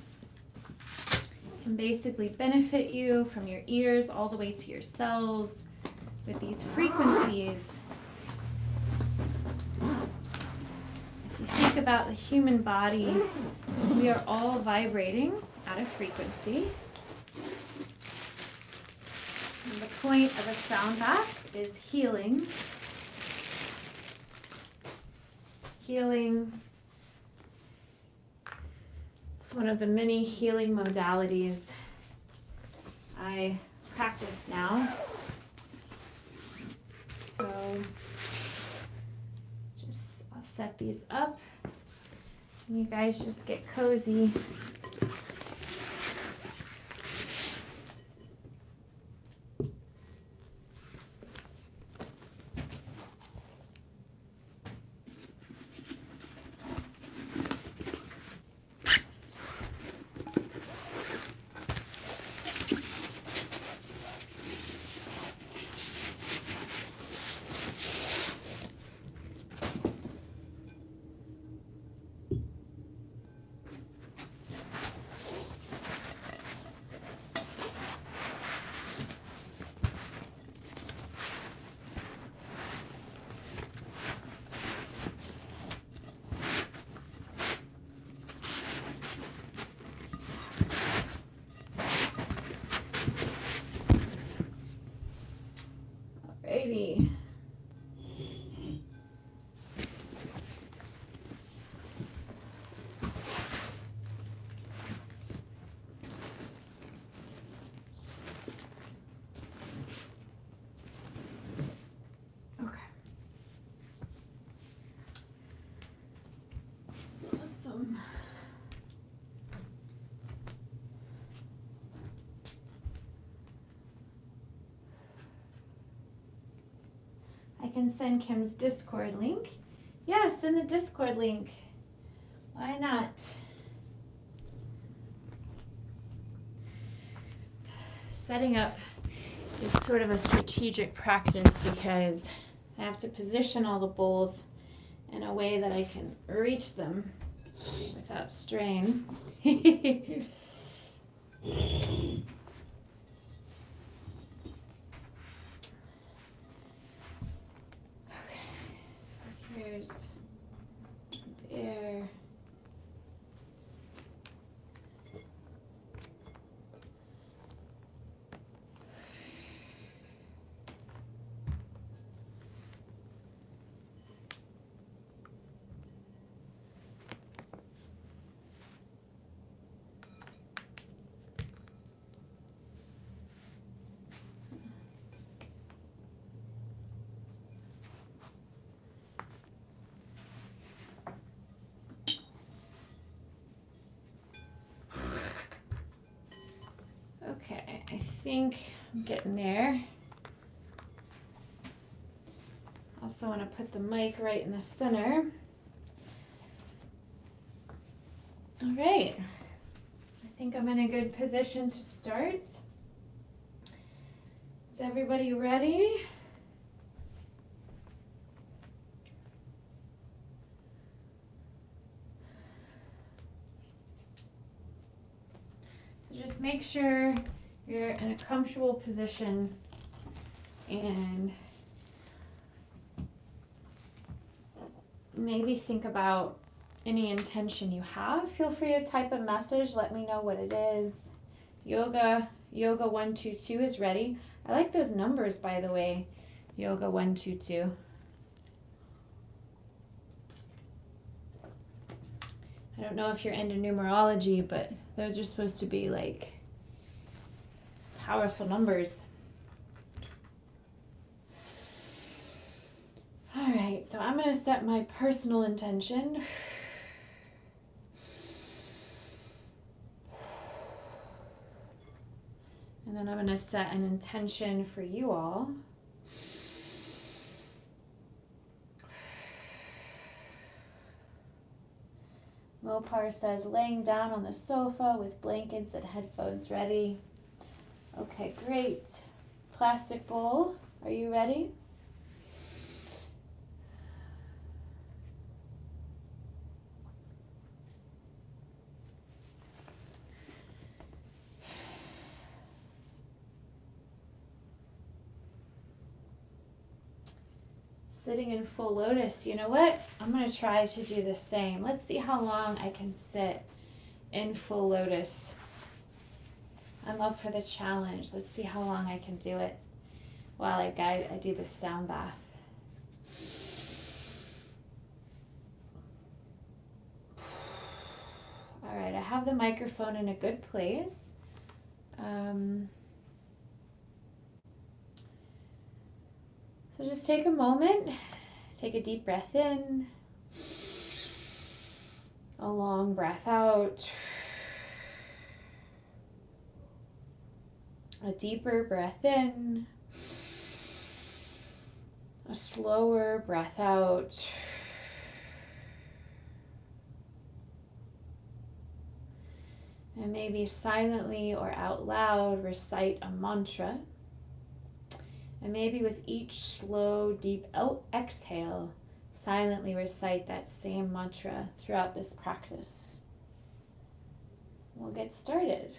can basically benefit you from your ears all the way to your cells with these frequencies. If you think about the human body, we are all vibrating at a frequency. And the point of a sound bath is healing. Healing is one of the many healing modalities I practice now. So I'll set these up and you guys just get cozy. Alrighty. Okay. Awesome. can send Kim's Discord link. Yeah, send the Discord link. Why not? Setting up is sort of a strategic practice because I have to position all the bowls in a way that I can reach them without strain. Okay, here's there. Okay, I think I'm getting there. Also want to put the mic right in the center. All right, I think I'm in a good position to start. Is everybody ready? Just make sure you're in a comfortable position and maybe think about any intention you have. Feel free to type a message, let me know what it is. Yoga 122 is ready. I like those numbers, by the way. Yoga 122. I don't know if you're into numerology, but those are supposed to be like powerful numbers. All right, so I'm going to set my personal intention. And then I'm going to set an intention for you all. Mopar says, laying down on the sofa with blankets and headphones ready. Okay, great. Plastic bowl, are you ready? Sitting in full lotus, you know what? I'm going to try to do the same. Let's see how long I can sit in full lotus. I'm up for the challenge. Let's see how long I can do it while I do the sound bath. All right, I have the microphone in a good place. So just take a moment, take a deep breath in, a long breath out, a deeper breath in, a slower breath out, and maybe silently or out loud recite a mantra. And maybe with each slow, deep exhale, silently recite that same mantra throughout this practice. We'll get started.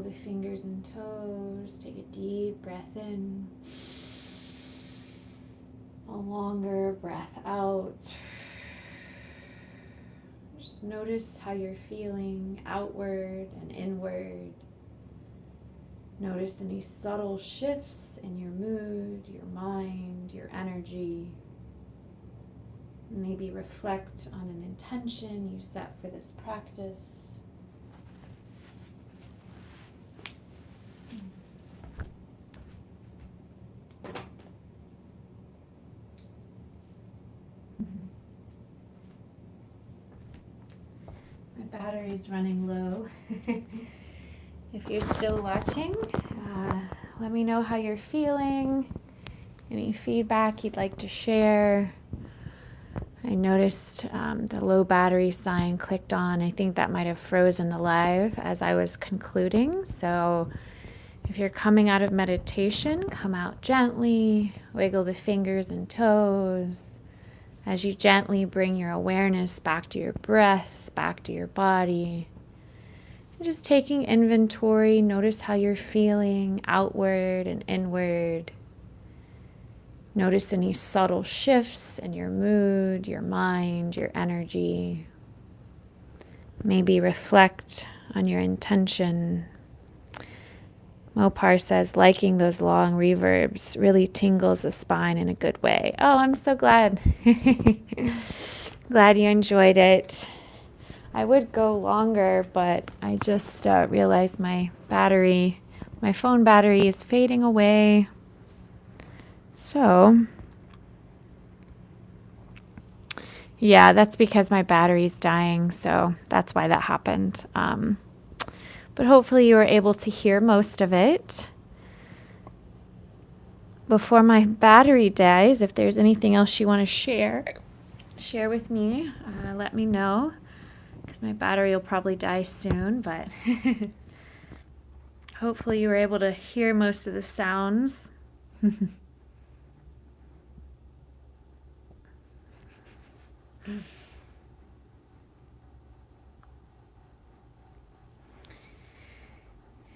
the fingers and toes. Take a deep breath in. A longer breath out. Just notice how you're feeling outward and inward. Notice any subtle shifts in your mood, your mind, your energy. Maybe reflect on an intention you set for this practice. My battery's running low. If you're still watching, let me know how you're feeling. Any feedback you'd like to share. I noticed the low battery sign clicked on. I think that might have frozen the live as I was concluding. So if you're coming out of meditation, come out gently, wiggle the fingers and toes. As you gently bring your awareness back to your breath, back to your body. And just taking inventory, notice how you're feeling outward and inward. Notice any subtle shifts in your mood, your mind, your energy. Maybe reflect on your intention. Mopar says, liking those long reverbs really tingles the spine in a good way. Oh, I'm so glad. Glad you enjoyed it. I would go longer, but I just realized my phone battery is fading away. So, yeah, that's because my battery's dying, so that's why that happened. But hopefully you were able to hear most of it. Before my battery dies, if there's anything else you want to share with me, let me know, because my battery will probably die soon, but hopefully you were able to hear most of the sounds.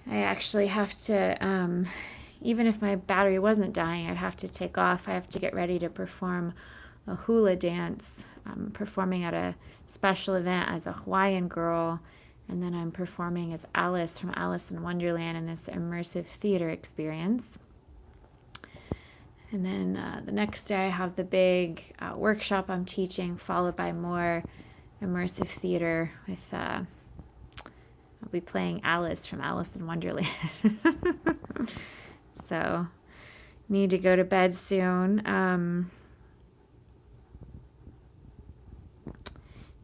I actually have to, even if my battery wasn't dying, I'd have to take off. I have to get ready to perform a hula dance. I'm performing at a special event as a Hawaiian girl, and then I'm performing as Alice from Alice in Wonderland in this immersive theater experience. And then the next day I have the big workshop I'm teaching, followed by more immersive theater with, I'll be playing Alice from Alice in Wonderland. So, need to go to bed soon.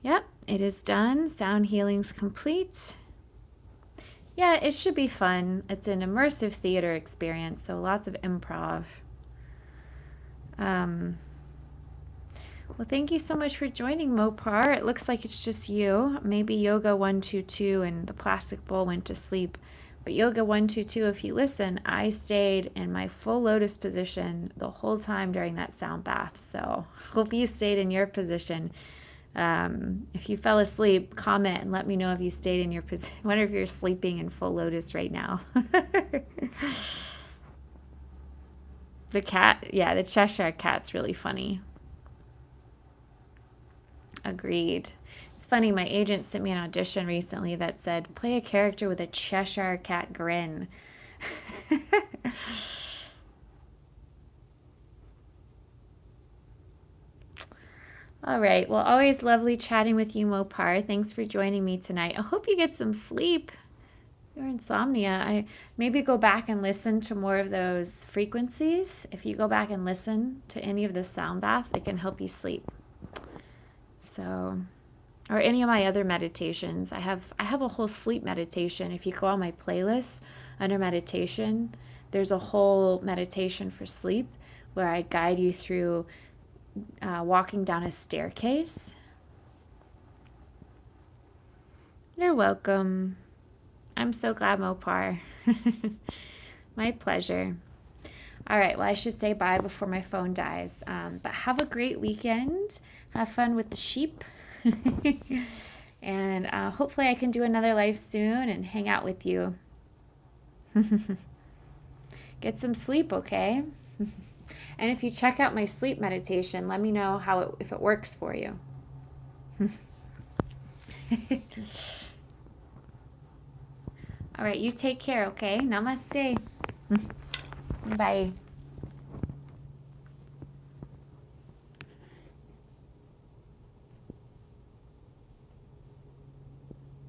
Yep, it is done. Sound healing's complete. Yeah, it should be fun. It's an immersive theater experience, so lots of improv. Well, thank you so much for joining, Mopar. It looks like it's just you. Maybe Yoga 122 and the plastic bowl went to sleep. But Yoga 122, if you listen, I stayed in my full lotus position the whole time during that sound bath. So hope you stayed in your position. If you fell asleep, comment and let me know if you stayed in your position. I wonder if you're sleeping in full lotus right now. The Cheshire Cat's really funny. Agreed. It's funny, my agent sent me an audition recently that said, play a character with a Cheshire Cat grin. All right. Well, always lovely chatting with you, Mopar. Thanks for joining me tonight. I hope you get some sleep. Your insomnia. I maybe go back and listen to more of those frequencies. If you go back and listen to any of the sound baths, it can help you sleep. So, or any of my other meditations. I have a whole sleep meditation. If you go on my playlist under meditation, there's a whole meditation for sleep where I guide you through walking down a staircase. You're welcome. I'm so glad, Mopar. My pleasure. All right, well, I should say bye before my phone dies. But have a great weekend. Have fun with the sheep. And hopefully I can do another live soon and hang out with you. Get some sleep, okay? And if you check out my sleep meditation, let me know if it works for you. All right, you take care, okay? Namaste. Bye.